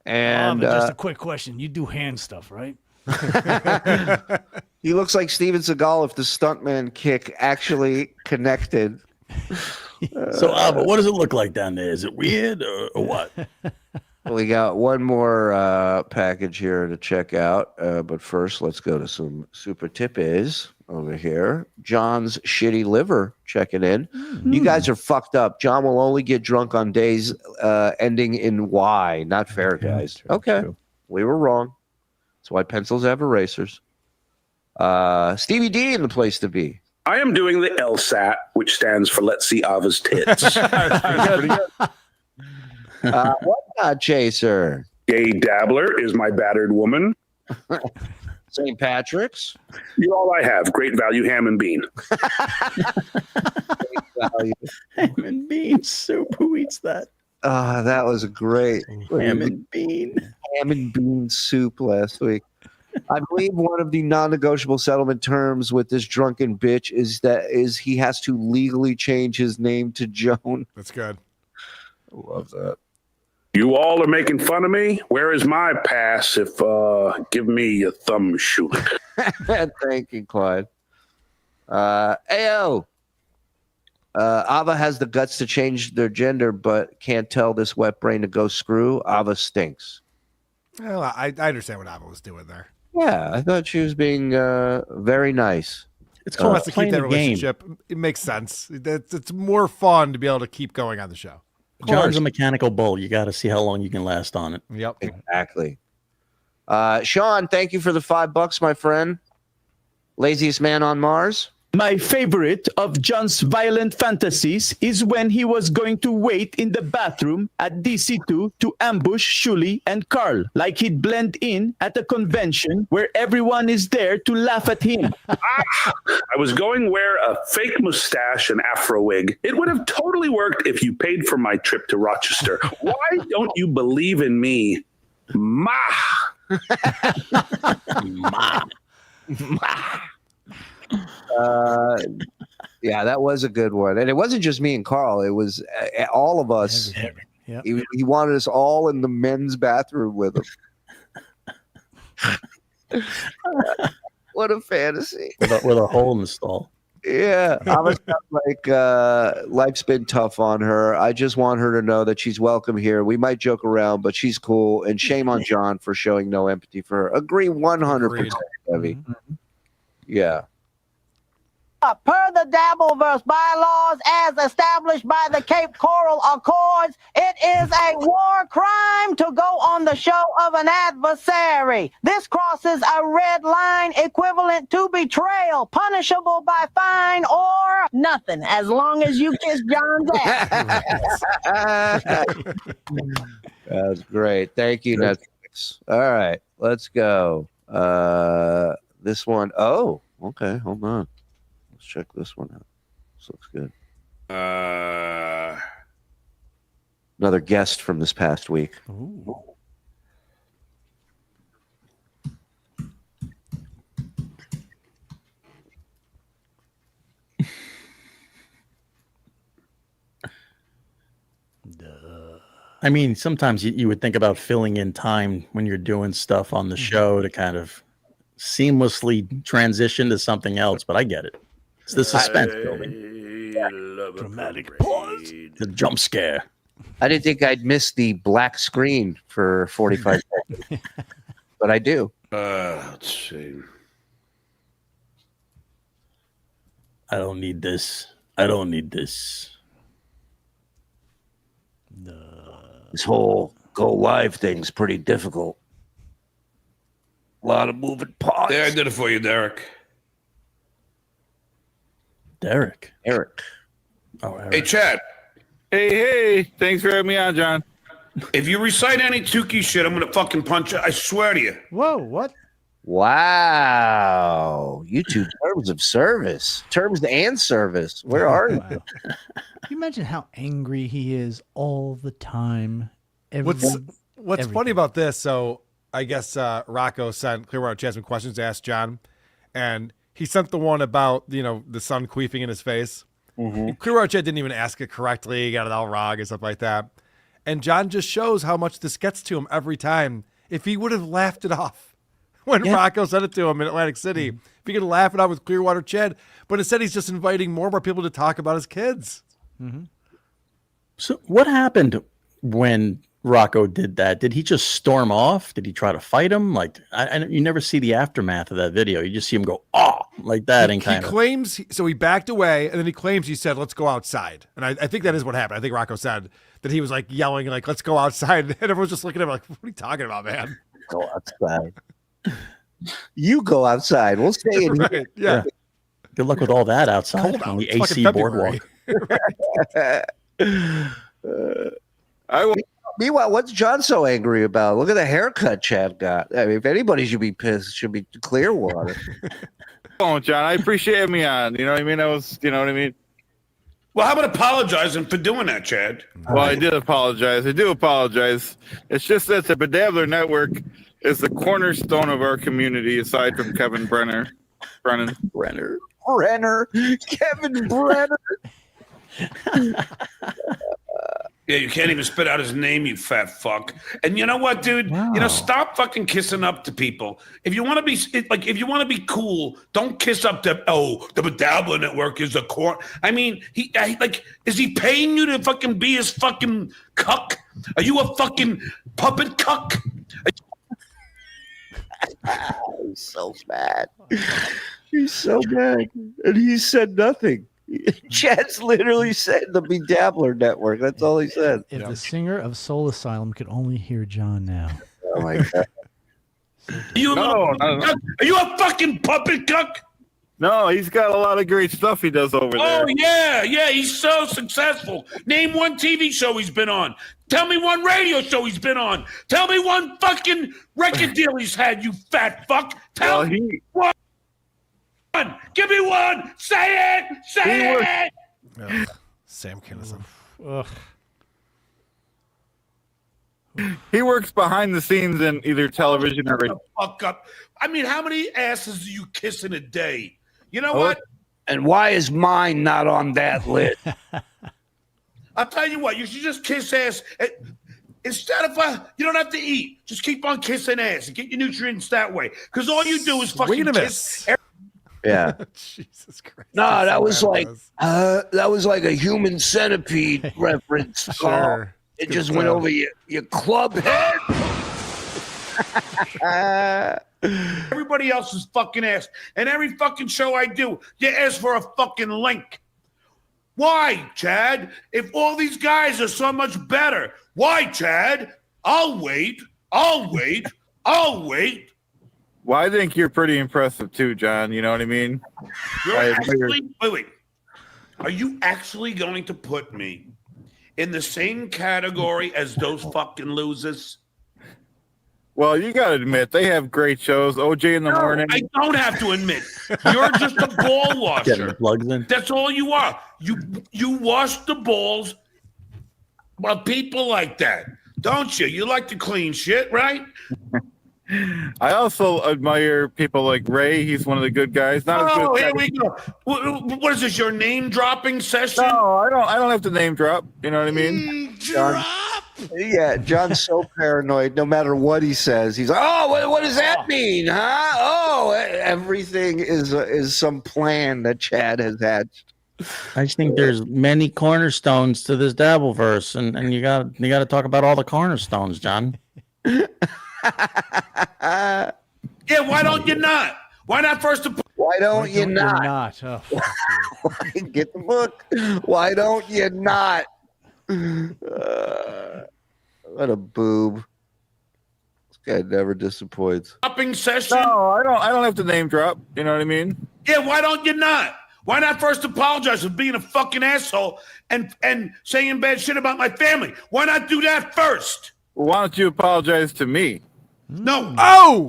[SPEAKER 1] And
[SPEAKER 8] just a quick question. You do hand stuff, right?
[SPEAKER 1] He looks like Steven Seagal if the stuntman kick actually connected.
[SPEAKER 6] So, Ava, what does it look like down there? Is it weird or what?
[SPEAKER 1] We got one more package here to check out. But first, let's go to some super tippies over here. John's shitty liver checking in. Mm-hmm. You guys are fucked up. John will only get drunk on days ending in Y. Not fair, guys. True, okay. True. We were wrong. That's why pencils have erasers. Stevie D in the place to be.
[SPEAKER 3] I am doing the LSAT, which stands for Let's See Ava's Tits.
[SPEAKER 1] Pretty good. What not, Chaser?
[SPEAKER 3] Gay Dabbler is my battered woman.
[SPEAKER 1] St. Patrick's.
[SPEAKER 3] You're all I have. Great value ham and bean.
[SPEAKER 6] Ham and bean soup. Who eats that?
[SPEAKER 1] That was great.
[SPEAKER 6] Ham and bean.
[SPEAKER 1] Ham and bean soup last week. I believe one of the non-negotiable settlement terms with this drunken bitch is he has to legally change his name to Joan.
[SPEAKER 2] That's good.
[SPEAKER 1] I love that.
[SPEAKER 3] You all are making fun of me. Where is my pass? If give me your thumb shoot.
[SPEAKER 1] Thank you, Clyde. Ayo. Ava has the guts to change their gender, but can't tell this wet brain to go screw. Ava stinks.
[SPEAKER 2] Well, I understand what Ava was doing there.
[SPEAKER 1] Yeah, I thought she was being very nice.
[SPEAKER 2] It's cool to keep that relationship. It makes sense. It's more fun to be able to keep going on the show.
[SPEAKER 6] John's a mechanical bull. You got to see how long you can last on it.
[SPEAKER 2] Yep.
[SPEAKER 1] Exactly. Sean, thank you for the $5, my friend. Laziest man on Mars.
[SPEAKER 4] My favorite of John's violent fantasies is when he was going to wait in the bathroom at DC2 to ambush Shuli and Karl, like he'd blend in at a convention where everyone is there to laugh at him.
[SPEAKER 3] I was going wear a fake mustache and afro wig. It would have totally worked if you paid for my trip to Rochester. Why don't you believe in me? Ma.
[SPEAKER 1] Ma. Yeah, that was a good one, and it wasn't just me and Karl. It was all of us.
[SPEAKER 9] Yep.
[SPEAKER 1] He wanted us all in the men's bathroom with him. What a fantasy!
[SPEAKER 6] With a hole in the stall.
[SPEAKER 1] Yeah, I was like, life's been tough on her. I just want her to know that she's welcome here. We might joke around, but she's cool. And shame on John for showing no empathy for her. Agree 100%, Debbie.
[SPEAKER 9] Mm-hmm.
[SPEAKER 1] Yeah.
[SPEAKER 18] Per the Dabbleverse bylaws as established by the Cape Coral Accords, it is a war crime to go on the show of an adversary. This crosses a red line equivalent to betrayal, punishable by fine or nothing, as long as you kiss John's ass.
[SPEAKER 1] That's great. Thank you, Netflix. All right, let's go. This one. Oh, okay. Hold on. Let's check this one out. This looks good. Another guest from this past week.
[SPEAKER 9] Ooh.
[SPEAKER 6] I mean, sometimes you would think about filling in time when you're doing stuff on the show to kind of seamlessly transition to something else, but I get it. It's the suspense building.
[SPEAKER 8] Dramatic pause.
[SPEAKER 6] The jump scare.
[SPEAKER 1] I didn't think I'd miss the black screen for 45 seconds, but I do.
[SPEAKER 10] Let's see.
[SPEAKER 6] I don't need this. I don't need this.
[SPEAKER 1] This whole go live thing's pretty difficult. A lot of moving parts.
[SPEAKER 10] There, I did it for you, Derek.
[SPEAKER 6] Derek.
[SPEAKER 1] Eric.
[SPEAKER 6] Oh, Eric.
[SPEAKER 10] Hey, Chad.
[SPEAKER 19] Hey, thanks for having me on, John.
[SPEAKER 10] If you recite any Tukey shit, I'm gonna fucking punch you. I swear to you.
[SPEAKER 9] Whoa, what?
[SPEAKER 1] Wow. You two terms of service. Terms and service. Where are you?
[SPEAKER 9] Wow. Can you imagine how angry he is all the time?
[SPEAKER 2] What's funny about this? So I guess Rocco sent Clearwater Chad some questions to ask John, and he sent the one about the sun queefing in his face.
[SPEAKER 1] Mm-hmm.
[SPEAKER 2] Clearwater Chad didn't even ask it correctly. He got it all wrong and stuff like that. And John just shows how much this gets to him every time. If he would have laughed it off when Rocco sent it to him in Atlantic City, if he could laugh it off with Clearwater Chad, but instead he's just inviting more and more people to talk about his kids.
[SPEAKER 9] Mm-hmm.
[SPEAKER 6] So what happened when Rocco did that? Did he just storm off? Did he try to fight him? Like, you never see the aftermath of that video. You just see him go, oh, like that. And
[SPEAKER 2] he claims, so he backed away, and then he claims he said, let's go outside. And I think that is what happened. I think Rocco said that he was like yelling, like, let's go outside. And everyone's just looking at him like, what are you talking about, man?
[SPEAKER 1] Go outside. You go outside. We'll stay in here.
[SPEAKER 2] Right, yeah.
[SPEAKER 6] Good luck with all that outside
[SPEAKER 2] Cold
[SPEAKER 6] on the
[SPEAKER 2] out. It's
[SPEAKER 6] AC
[SPEAKER 2] fucking
[SPEAKER 6] boardwalk.
[SPEAKER 1] Meanwhile, what's John so angry about? Look at the haircut Chad got. I mean, if anybody should be pissed, it should be Clearwater.
[SPEAKER 19] Oh, John, I appreciate me on. You know what I mean? You know what I mean?
[SPEAKER 10] Well, how about apologizing for doing that, Chad?
[SPEAKER 19] Well, I did apologize. I do apologize. It's just that the Dabbler Network is the cornerstone of our community, aside from Kevin Brenner. Kevin Brenner.
[SPEAKER 10] Yeah, you can't even spit out his name, you fat fuck. And you know what, dude? Wow. Stop fucking kissing up to people. If you want to be if you want to be cool, don't kiss up to the Dabbler Network is the core. I mean, is he paying you to fucking be his fucking cuck? Are you a fucking puppet cuck?
[SPEAKER 1] He's so bad. He's so bad. And he said nothing. Chad's literally said the Bedabbler Network. That's all he said.
[SPEAKER 9] If the singer of Soul Asylum could only hear John now.
[SPEAKER 1] Oh my God.
[SPEAKER 10] Are you a fucking puppet cuck?
[SPEAKER 19] No, he's got a lot of great stuff he does over there.
[SPEAKER 10] Oh, yeah, he's so successful. Name one TV show he's been on. Tell me one radio show he's been on. Tell me one fucking record deal he's had, you fat fuck. Tell me one. Give me one. Say it. Say it.
[SPEAKER 2] Ugh, Sam Kinison.
[SPEAKER 9] Ugh.
[SPEAKER 19] He works behind the scenes in either television or radio.
[SPEAKER 10] Fuck up. I mean, how many asses do you kiss in a day? You know what?
[SPEAKER 1] And why is mine not on that list?
[SPEAKER 10] I'll tell you what. You should just kiss ass. Instead of you don't have to eat. Just keep on kissing ass and get your nutrients that way. Because all you do is fucking kiss.
[SPEAKER 1] Yeah.
[SPEAKER 2] Jesus Christ.
[SPEAKER 1] No, that was like a human centipede reference.
[SPEAKER 2] Sure.
[SPEAKER 1] It just went over your club head.
[SPEAKER 10] Everybody else's fucking ass. And every fucking show I do, you ask for a fucking link. Why, Chad? If all these guys are so much better, why, Chad? I'll wait. Well,
[SPEAKER 19] I think you're pretty impressive too, John. You know what I mean?
[SPEAKER 10] Wait. Are you actually going to put me in the same category as those fucking losers?
[SPEAKER 19] Well, you got to admit, they have great shows. OJ in the morning.
[SPEAKER 10] I don't have to admit. You're just a ball washer.
[SPEAKER 6] Getting the plugs in.
[SPEAKER 10] That's all you are. You wash the balls of people like that, don't you? You like to clean shit, right?
[SPEAKER 19] I also admire people like Ray. He's one of the good guys. Not as good.
[SPEAKER 10] Here we go. What is this? Your name dropping session?
[SPEAKER 19] No, I don't have to name drop. You know what I mean?
[SPEAKER 1] Yeah, John's so paranoid. No matter what he says, he's like, "Oh, what does that mean, huh? Oh, everything is some plan that Chad has hatched."
[SPEAKER 6] I just think there's many cornerstones to this Dabbleverse, and you got to talk about all the cornerstones, John.
[SPEAKER 10] Yeah, why don't you not? Why not first?
[SPEAKER 1] Why don't you not?
[SPEAKER 9] Oh,
[SPEAKER 1] Get the book. Why don't you not? What a boob. This guy never disappoints.
[SPEAKER 10] Dropping session?
[SPEAKER 19] No, I don't have to name drop. You know what I mean?
[SPEAKER 10] Yeah, why don't you not? Why not first apologize for being a fucking asshole and saying bad shit about my family? Why not do that first?
[SPEAKER 19] Well, why don't you apologize to me?
[SPEAKER 10] No.
[SPEAKER 2] Oh!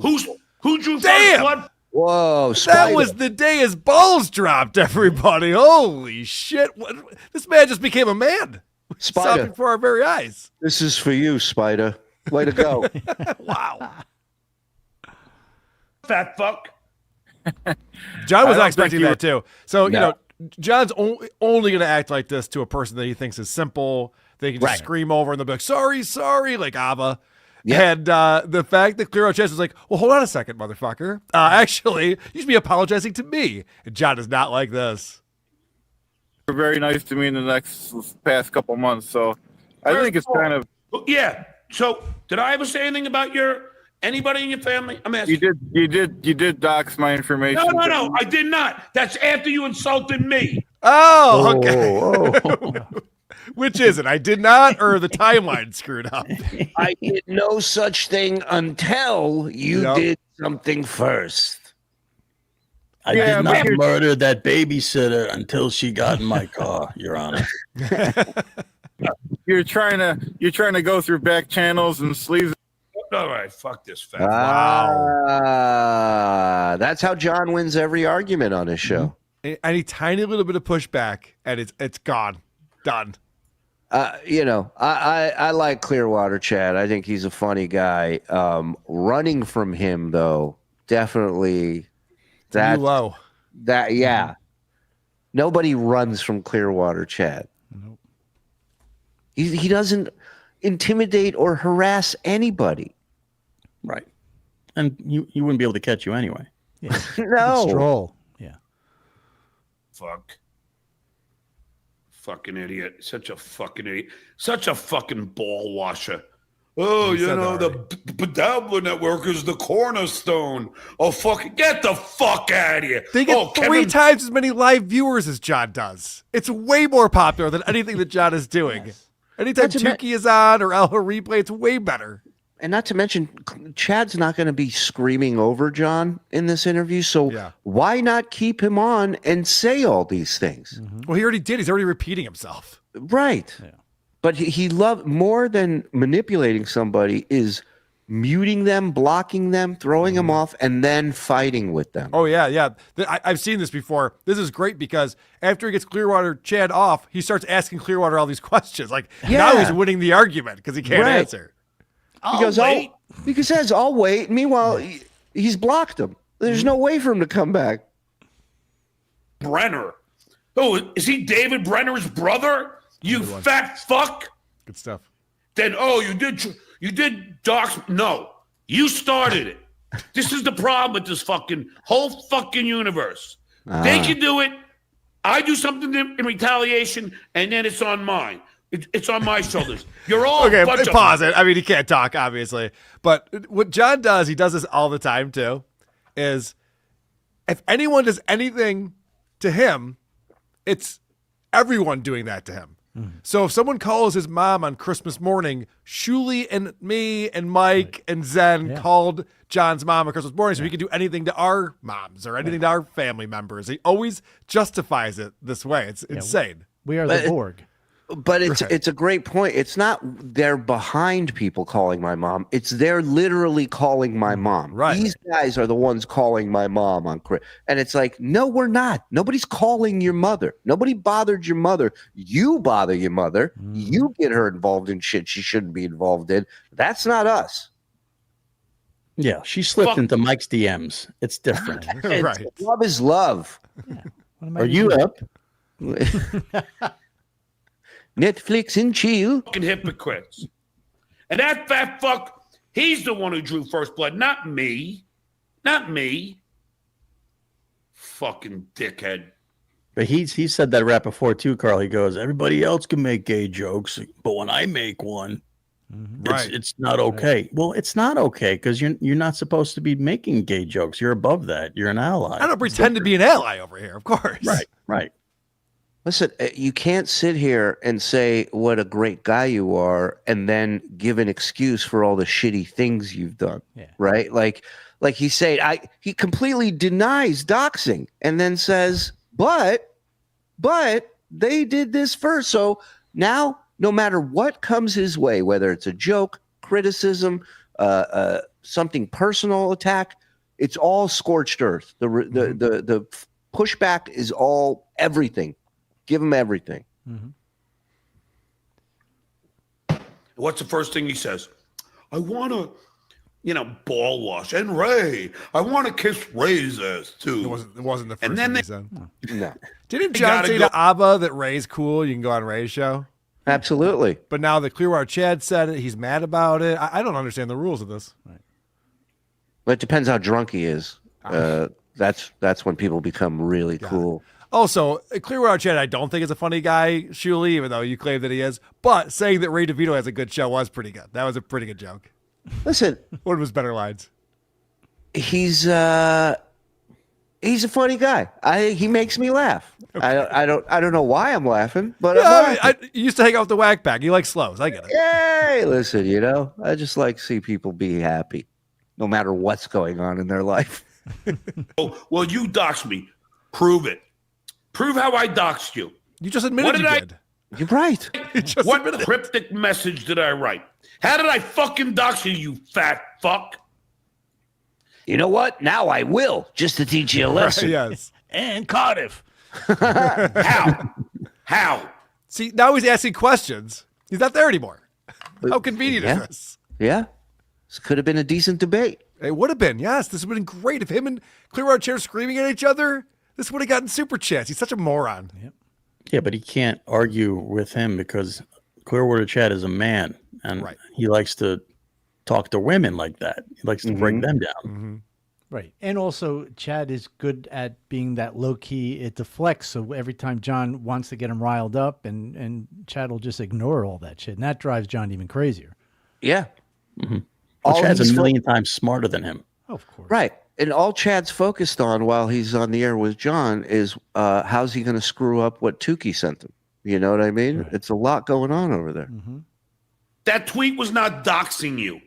[SPEAKER 10] Who'd you
[SPEAKER 2] Damn!
[SPEAKER 10] blood?
[SPEAKER 1] Whoa,
[SPEAKER 2] That was the day his balls dropped, everybody. Holy shit. This man just became a man.
[SPEAKER 1] Spider.
[SPEAKER 2] Stopping before our very eyes.
[SPEAKER 1] This is for you, Spider. Way to go.
[SPEAKER 2] Wow.
[SPEAKER 10] Fat fuck.
[SPEAKER 2] John was
[SPEAKER 19] I don't
[SPEAKER 2] not expecting
[SPEAKER 19] think
[SPEAKER 2] that too. So, you
[SPEAKER 1] No.
[SPEAKER 2] know, John's only going to act like this to a person that he thinks is simple. They can just scream over and they'll be like, sorry, like Ava.
[SPEAKER 1] Yeah.
[SPEAKER 2] And the fact that Clear Out Chest was like, well, hold on a second, motherfucker. Actually, you should be apologizing to me. And John is not like this.
[SPEAKER 19] You're very nice to me in the past couple months, so I think it's kind of.
[SPEAKER 10] Yeah. So, did I ever say anything about anybody in your family? I'm asking.
[SPEAKER 19] You did dox my information.
[SPEAKER 10] No, I did not. That's after you insulted me.
[SPEAKER 2] Oh, okay. Which is it? I did not, or the timeline screwed up?
[SPEAKER 1] I did no such thing until you did something first.
[SPEAKER 6] I did not murder that babysitter until she got in my car, Your Honor.
[SPEAKER 19] You're trying to go through back channels and sleaze.
[SPEAKER 10] All right, fuck this fat.
[SPEAKER 1] Wow. That's how John wins every argument on his show.
[SPEAKER 2] I need tiny little bit of pushback, and it's gone. Done.
[SPEAKER 1] You know, I like Clearwater Chad. I think he's a funny guy. Running from him, though, definitely.
[SPEAKER 2] Low.
[SPEAKER 1] Yeah. Nobody runs from Clearwater Chad.
[SPEAKER 2] Nope.
[SPEAKER 1] He doesn't intimidate or harass anybody.
[SPEAKER 6] Right. And he wouldn't be able to catch you anyway.
[SPEAKER 9] Yeah.
[SPEAKER 1] No.
[SPEAKER 9] Stroll. Yeah.
[SPEAKER 10] Fuck. Fucking idiot. Such a fucking idiot. Such a fucking ball washer. Oh,
[SPEAKER 2] You
[SPEAKER 10] you
[SPEAKER 2] said
[SPEAKER 10] know,
[SPEAKER 2] that
[SPEAKER 10] the Dabbler Network is the cornerstone. Oh, fuck. Get the fuck out of here.
[SPEAKER 2] They get
[SPEAKER 10] oh,
[SPEAKER 2] three times as many live viewers as John does. It's way more popular than anything that John is doing.
[SPEAKER 1] Yes.
[SPEAKER 2] Anytime
[SPEAKER 1] Not to
[SPEAKER 2] Tukey is on or Alpha Replay, it's way better.
[SPEAKER 1] And not to mention, Chad's not going to be screaming over John in this interview. So why not keep him on and say all these things?
[SPEAKER 2] Well, he already did. He's already repeating himself.
[SPEAKER 1] Right. Yeah. But he loved more than manipulating somebody is muting them, blocking them, throwing them off, and then fighting with them.
[SPEAKER 2] Oh, yeah. I've seen this before. This is great because after he gets Clearwater Chad off, he starts asking Clearwater all these questions. Like, now he's winning the argument because he can't answer.
[SPEAKER 1] He says, I'll wait. Meanwhile, he's blocked him. There's no way for him to come back.
[SPEAKER 10] Brenner. Oh, is he David Brenner's brother? You fat fuck.
[SPEAKER 2] Good stuff.
[SPEAKER 10] Then, you did docs. No, you started it. This is the problem with this whole fucking universe. They can do it. I do something in retaliation, and then it's on mine. It's on my shoulders. You're all
[SPEAKER 2] okay.
[SPEAKER 10] Bunch
[SPEAKER 2] Pause
[SPEAKER 10] of
[SPEAKER 2] it. I mean, he can't talk, obviously, but what John does, he does this all the time too. Is if anyone does anything to him, it's everyone doing that to him. So if someone calls his mom on Christmas morning, Shuli and me and Mike and Zen called John's mom on Christmas morning so he could do anything to our moms or anything to our family members. He always justifies it this way. It's insane.
[SPEAKER 9] We are the Borg.
[SPEAKER 1] But it's a great point. It's not they're behind people calling my mom. It's they're literally calling my mom.
[SPEAKER 2] Right.
[SPEAKER 1] These guys are the ones calling my mom on Chris. And it's like, no, we're not. Nobody's calling your mother. Nobody bothered your mother. You bother your mother. You get her involved in shit she shouldn't be involved in. That's not us.
[SPEAKER 6] Yeah, she slipped into Mike's DMs. It's different.
[SPEAKER 2] Right.
[SPEAKER 1] Love is love.
[SPEAKER 6] Are you up?
[SPEAKER 1] Netflix and chill.
[SPEAKER 10] fucking hypocrites. And that fat fuck, he's the one who drew first blood, not me. Not me. Fucking dickhead.
[SPEAKER 6] But he said that rap before too, Karl. He goes, everybody else can make gay jokes, but when I make one, it's not okay. Well, it's not okay because you're not supposed to be making gay jokes. You're above that. You're an ally.
[SPEAKER 2] I don't pretend to be an ally over here, of course.
[SPEAKER 6] Right.
[SPEAKER 1] Listen, you can't sit here and say what a great guy you are and then give an excuse for all the shitty things you've done, right? Like he's saying, he completely denies doxing and then says, but they did this first. So now, no matter what comes his way, whether it's a joke, criticism, something personal attack, it's all scorched earth. The pushback is all everything. Give him everything.
[SPEAKER 10] What's the first thing he says? I want to, ball wash. And Ray, I want to kiss Ray's ass, too.
[SPEAKER 2] It wasn't the first
[SPEAKER 10] and then
[SPEAKER 2] thing he said.
[SPEAKER 1] No.
[SPEAKER 2] Didn't John say to Ava that Ray's cool? You can go on Ray's show?
[SPEAKER 1] Absolutely.
[SPEAKER 2] But now that Clearwater Chad said it, he's mad about it. I don't understand the rules of this.
[SPEAKER 1] But it depends how drunk he is. That's when people become really cool.
[SPEAKER 2] Also, Clearwater Chad, I don't think is a funny guy, Shuli, even though you claim that he is. But saying that Ray DeVito has a good show was pretty good. That was a pretty good joke.
[SPEAKER 1] Listen,
[SPEAKER 2] one of his better lines.
[SPEAKER 1] He's a funny guy. He makes me laugh. Okay. I don't know why I'm laughing, but
[SPEAKER 2] I used to hang out with the Wack pack. He likes slows. I get it.
[SPEAKER 1] Hey, listen, I just like to see people be happy, no matter what's going on in their life.
[SPEAKER 10] Oh, well, you doxed me. Prove it. Prove how I doxed you.
[SPEAKER 2] You just admitted you did.
[SPEAKER 1] You're right.
[SPEAKER 10] What cryptic message did I write? How did I fucking dox you, you fat fuck?
[SPEAKER 1] You know what? Now I will, just to teach you a lesson.
[SPEAKER 2] Yes.
[SPEAKER 8] And Cardiff.
[SPEAKER 10] How?
[SPEAKER 2] See, now he's asking questions. He's not there anymore. How convenient is this?
[SPEAKER 1] Yeah. This could have been a decent debate.
[SPEAKER 2] It would have been, yes. This would have been great. If him and Clearwater Chad screaming at each other, this would have gotten super chats. He's such a moron.
[SPEAKER 6] Yep. Yeah, but he can't argue with him because Clearwater Chad is a man, and he likes to talk to women like that. He likes to break them down.
[SPEAKER 9] Right. And also, Chad is good at being that low-key. It deflects, so every time John wants to get him riled up, and Chad will just ignore all that shit, and that drives John even crazier.
[SPEAKER 1] Yeah.
[SPEAKER 6] Well,
[SPEAKER 1] All
[SPEAKER 6] Chad's
[SPEAKER 1] he's
[SPEAKER 6] a million times smarter than him.
[SPEAKER 9] Of course.
[SPEAKER 1] Right. And all Chad's focused on while he's on the air with John is how's he going to screw up what Tukey sent him? You know what I mean? It's a lot going on over there.
[SPEAKER 10] That tweet was not doxing you.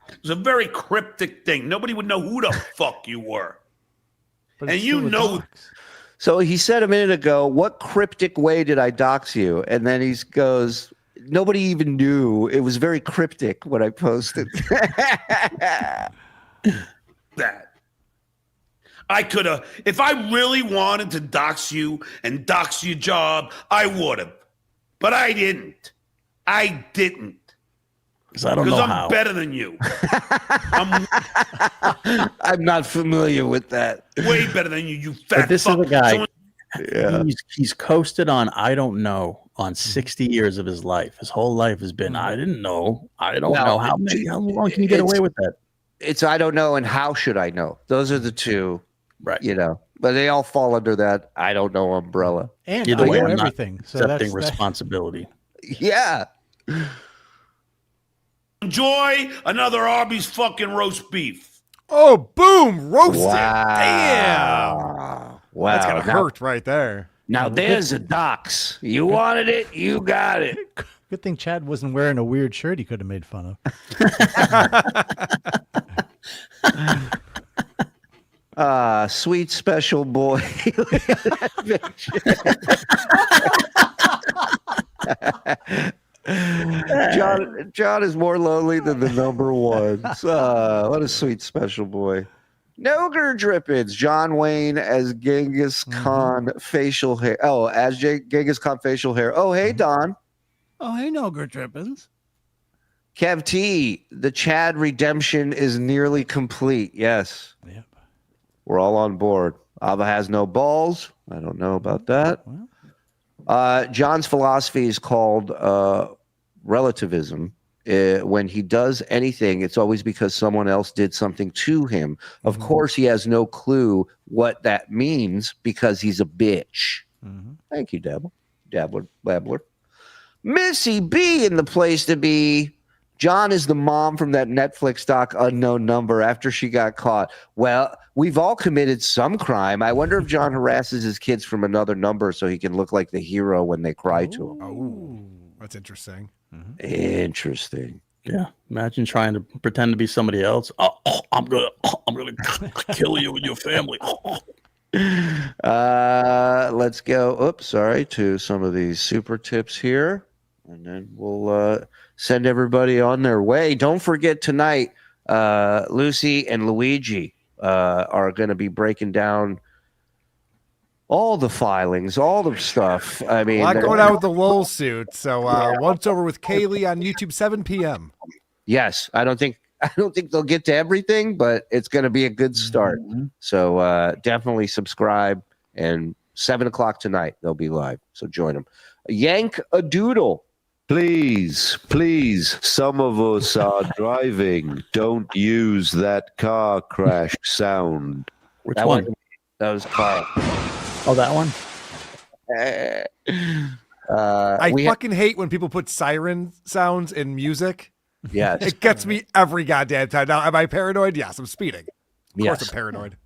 [SPEAKER 10] It was a very cryptic thing. Nobody would know who the fuck you were. And you know.
[SPEAKER 1] So he said a minute ago, what cryptic way did I dox you? And then he goes, nobody even knew. It was very cryptic what I posted.
[SPEAKER 10] That. I could have, if I really wanted to dox you and dox your job, I would have. But I didn't. I didn't.
[SPEAKER 6] Because I don't know
[SPEAKER 10] I'm
[SPEAKER 6] how.
[SPEAKER 10] better than you.
[SPEAKER 1] I'm not familiar with that.
[SPEAKER 10] Way better than you, you fat
[SPEAKER 6] But this
[SPEAKER 10] fuck.
[SPEAKER 6] is a guy.
[SPEAKER 10] Someone-
[SPEAKER 6] He's coasted on I don't know on 60 years of his life. His whole life has been I didn't know. I don't know. How long can you get away with that?
[SPEAKER 1] It's I don't know and how should I know? Those are the two,
[SPEAKER 6] right?
[SPEAKER 1] You know, but they all fall under that I don't know umbrella.
[SPEAKER 9] And
[SPEAKER 6] Either
[SPEAKER 9] I
[SPEAKER 6] way,
[SPEAKER 9] know
[SPEAKER 6] I'm not
[SPEAKER 9] everything. So
[SPEAKER 6] accepting
[SPEAKER 9] that's
[SPEAKER 6] responsibility.
[SPEAKER 1] Yeah.
[SPEAKER 10] Enjoy another Arby's fucking roast beef.
[SPEAKER 2] Oh, boom! Roasted.
[SPEAKER 1] Wow.
[SPEAKER 2] Damn.
[SPEAKER 1] Wow.
[SPEAKER 2] That's going to
[SPEAKER 1] Now-
[SPEAKER 2] hurt right there.
[SPEAKER 1] Now there's a dox. You wanted it, you got it.
[SPEAKER 9] Good thing Chad wasn't wearing a weird shirt he could have made fun
[SPEAKER 1] of. Sweet special boy. John is more lonely than the number ones. What a sweet special boy. Noger drippings. John Wayne as Genghis Khan facial hair. Oh, as Genghis Khan facial hair. Oh, hey, Don.
[SPEAKER 8] Oh, hey, no good drippings.
[SPEAKER 1] Kev T, the Chad redemption is nearly complete. Yes.
[SPEAKER 9] Yep.
[SPEAKER 1] We're all on board. Ava has no balls. I don't know about that. John's philosophy is called relativism. When he does anything, it's always because someone else did something to him. Of course, he has no clue what that means because he's a bitch. Thank you, Dabbler. Missy B in the place to be. John is the mom from that Netflix doc Unknown Number after she got caught. Well, we've all committed some crime. I wonder if John harasses his kids from another number so he can look like the hero when they cry to him.
[SPEAKER 2] Oh, that's interesting.
[SPEAKER 1] Interesting.
[SPEAKER 6] Yeah. Imagine trying to pretend to be somebody else. I'm gonna kill you and your family.
[SPEAKER 1] Let's go. To some of these super tips here, and then we'll send everybody on their way. Don't forget tonight, Lucy and Luigi are going to be breaking down all the filings, all the stuff. I mean,
[SPEAKER 2] A lot going on with the Lowell suit. So once over with Kaylee on YouTube, 7 p.m.
[SPEAKER 1] Yes, I don't think they'll get to everything, but it's going to be a good start. So definitely subscribe, and 7:00 tonight they'll be live. So join them. Yank a doodle.
[SPEAKER 20] Please, some of us are driving. Don't use that car crash sound.
[SPEAKER 6] Which
[SPEAKER 1] That
[SPEAKER 6] one?
[SPEAKER 1] That was Karl.
[SPEAKER 6] Oh, that one?
[SPEAKER 2] I fucking hate when people put siren sounds in music.
[SPEAKER 1] Yes.
[SPEAKER 2] It gets me every goddamn time. Now, am I paranoid? Yes, I'm speeding. Of course I'm paranoid.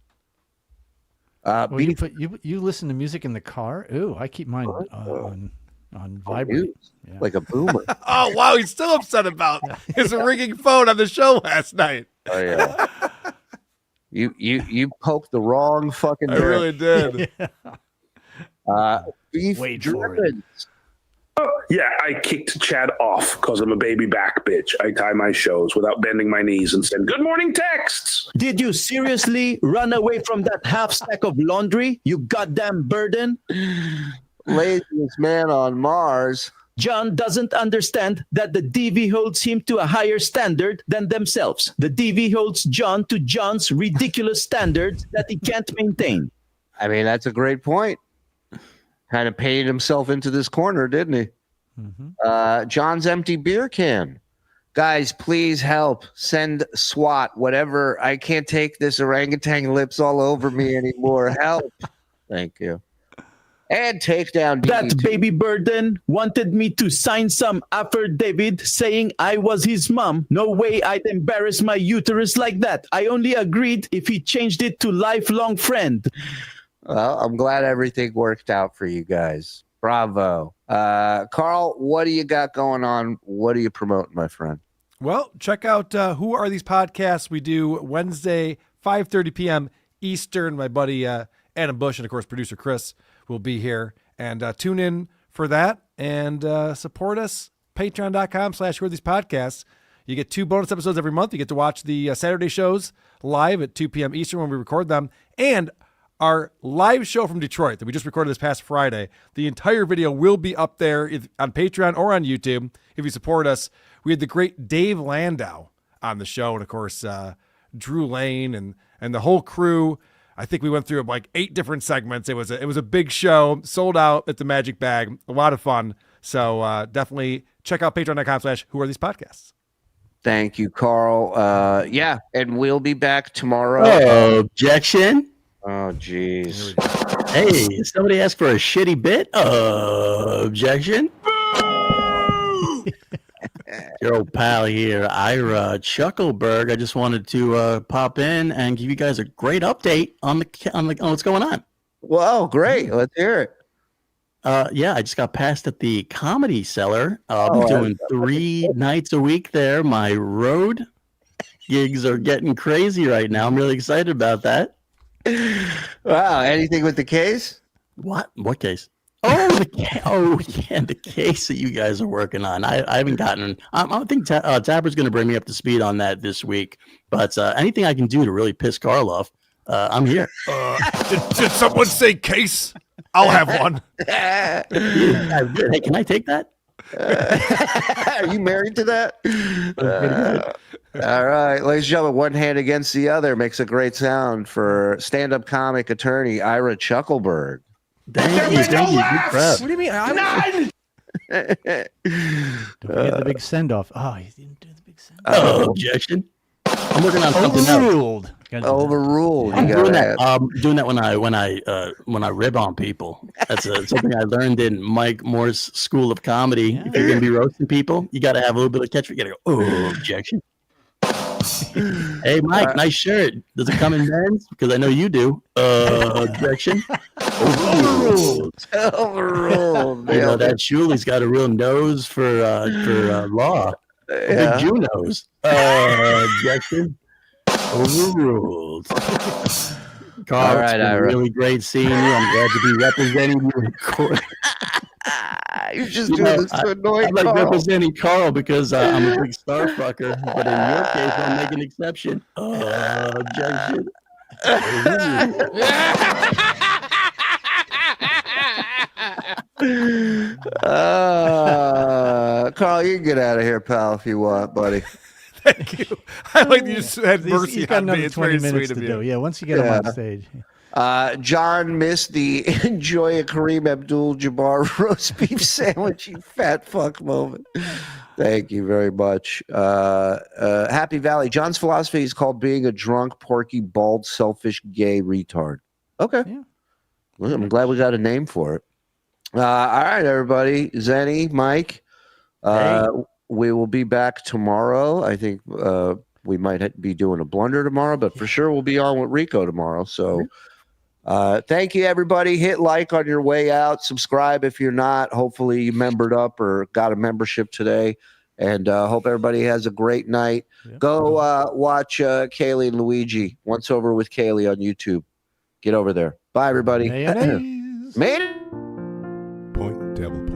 [SPEAKER 9] Well, you listen to music in the car? Ooh, I keep mine on vibrate. Yeah.
[SPEAKER 1] Like a boomer.
[SPEAKER 2] Oh, wow. He's still upset about his ringing phone on the show last night.
[SPEAKER 1] Oh, yeah. You poked the wrong fucking
[SPEAKER 2] I really did.
[SPEAKER 1] Beef drippings.
[SPEAKER 3] Yeah, I kicked Chad off because I'm a baby back bitch. I tie my shows without bending my knees and said, "Good morning, texts."
[SPEAKER 4] Did you seriously run away from that half stack of laundry, you goddamn burden?
[SPEAKER 1] Laziest man on Mars.
[SPEAKER 4] John doesn't understand that the DV holds him to a higher standard than themselves. The DV holds John to John's ridiculous standards that he can't maintain.
[SPEAKER 1] I mean, that's a great point. Kind of painted himself into this corner, didn't he? John's empty beer can. Guys, please help. Send SWAT, whatever. I can't take this orangutan lips all over me anymore. Help. Thank you. And take down
[SPEAKER 4] that
[SPEAKER 1] DD2.
[SPEAKER 4] baby burden wanted me to sign some affidavit saying I was his mom. No way I'd embarrass my uterus like that. I only agreed if he changed it to lifelong friend.
[SPEAKER 1] Well, I'm glad everything worked out for you guys. Bravo. Karl, what do you got going on? What are you promoting, my friend?
[SPEAKER 2] Well, check out Who Are These Podcasts? We do Wednesday, 5:30 p.m. Eastern. My buddy Adam Bush and, of course, producer Chris will be here. And tune in for that and support us. Patreon.com/Who Are These Podcasts. You get 2 bonus episodes every month. You get to watch the Saturday shows live at 2 p.m. Eastern when we record them. And our live show from Detroit that we just recorded this past Friday, the entire video will be up there on Patreon or on YouTube if you support us. We had the great Dave Landau on the show, and of course, Drew Lane and the whole crew. I think we went through like 8 different segments. It was a big show, sold out at the Magic Bag, a lot of fun. So definitely check out patreon.com/Who Are These Podcasts.
[SPEAKER 1] Thank you, Karl. Yeah, and we'll be back tomorrow.
[SPEAKER 6] Objection.
[SPEAKER 1] Oh, jeez.
[SPEAKER 6] Hey, somebody asked for a shitty bit. Objection. Your old pal here, Ira Chuckleberg. I just wanted to pop in and give you guys a great update on what's going on.
[SPEAKER 1] Well, great. Let's hear it.
[SPEAKER 6] Yeah, I just got passed at the Comedy Cellar. I'll be doing 3 nights a week there. My road gigs are getting crazy right now. I'm really excited about that.
[SPEAKER 1] Wow. Anything with the case?
[SPEAKER 6] What case? Oh, the case that you guys are working on. I haven't gotten. I think Tapper's going to bring me up to speed on that this week. But anything I can do to really piss Karl off, I'm here.
[SPEAKER 2] Did someone say case? I'll have one.
[SPEAKER 6] Hey, can I take that?
[SPEAKER 1] Are you married to that? All right, ladies and gentlemen, one hand against the other makes a great sound for stand-up comic attorney Ira Chuckleberg.
[SPEAKER 6] Thank you.
[SPEAKER 8] What do you mean? None! Don't forget the big send-off. Oh, he didn't do the big send-off.
[SPEAKER 6] Objection. I'm working on something else.
[SPEAKER 1] Overruled.
[SPEAKER 6] I'm doing that when I rib on people. That's something I learned in Mike Morse School of Comedy. If you're gonna be roasting people, you got to have a little bit of catch. You got to go. Objection. Hey, Mike, nice shirt. Does it come in men's? Because I know you do. Objection. Overruled.
[SPEAKER 1] Overruled.
[SPEAKER 6] You know that Shuli's got a real nose for law. Big Jew nose. Objection. Overruled. Karl,
[SPEAKER 1] All right,
[SPEAKER 6] it's been
[SPEAKER 1] Ira.
[SPEAKER 6] really great seeing you. I'm glad to be representing you in court.
[SPEAKER 1] You're just doing this to annoy
[SPEAKER 6] I like
[SPEAKER 1] Karl.
[SPEAKER 6] representing Karl because I'm a big star fucker. But in your case, I'll make an exception. Objection.
[SPEAKER 1] Karl, you can get out of here, pal, if you want, buddy.
[SPEAKER 2] Thank you. I like you just had mercy
[SPEAKER 8] He's got
[SPEAKER 2] on me.
[SPEAKER 8] another
[SPEAKER 2] It's
[SPEAKER 8] 20
[SPEAKER 2] very
[SPEAKER 8] minutes
[SPEAKER 2] sweet
[SPEAKER 8] to
[SPEAKER 2] of
[SPEAKER 8] do.
[SPEAKER 2] you.
[SPEAKER 8] Yeah, once you get him on stage.
[SPEAKER 1] John missed the enjoy a Kareem Abdul-Jabbar roast beef sandwich, you fat fuck moment. Thank you very much. Happy Valley. John's philosophy is called being a drunk, porky, bald, selfish, gay retard. Okay.
[SPEAKER 8] Yeah.
[SPEAKER 1] Well, I'm glad we got a name for it. All right, everybody. Zenny, Mike. We will be back tomorrow. I think we might be doing a blunder tomorrow, but for sure we'll be on with Rico tomorrow. So thank you, everybody. Hit like on your way out. Subscribe if you're not. Hopefully you membered up or got a membership today. And hope everybody has a great night. Yeah. Go watch Kaylee and Luigi. Once Over with Kaylee on YouTube. Get over there. Bye, everybody.
[SPEAKER 8] Mayonnaise.
[SPEAKER 1] Made it.
[SPEAKER 2] Point, double point.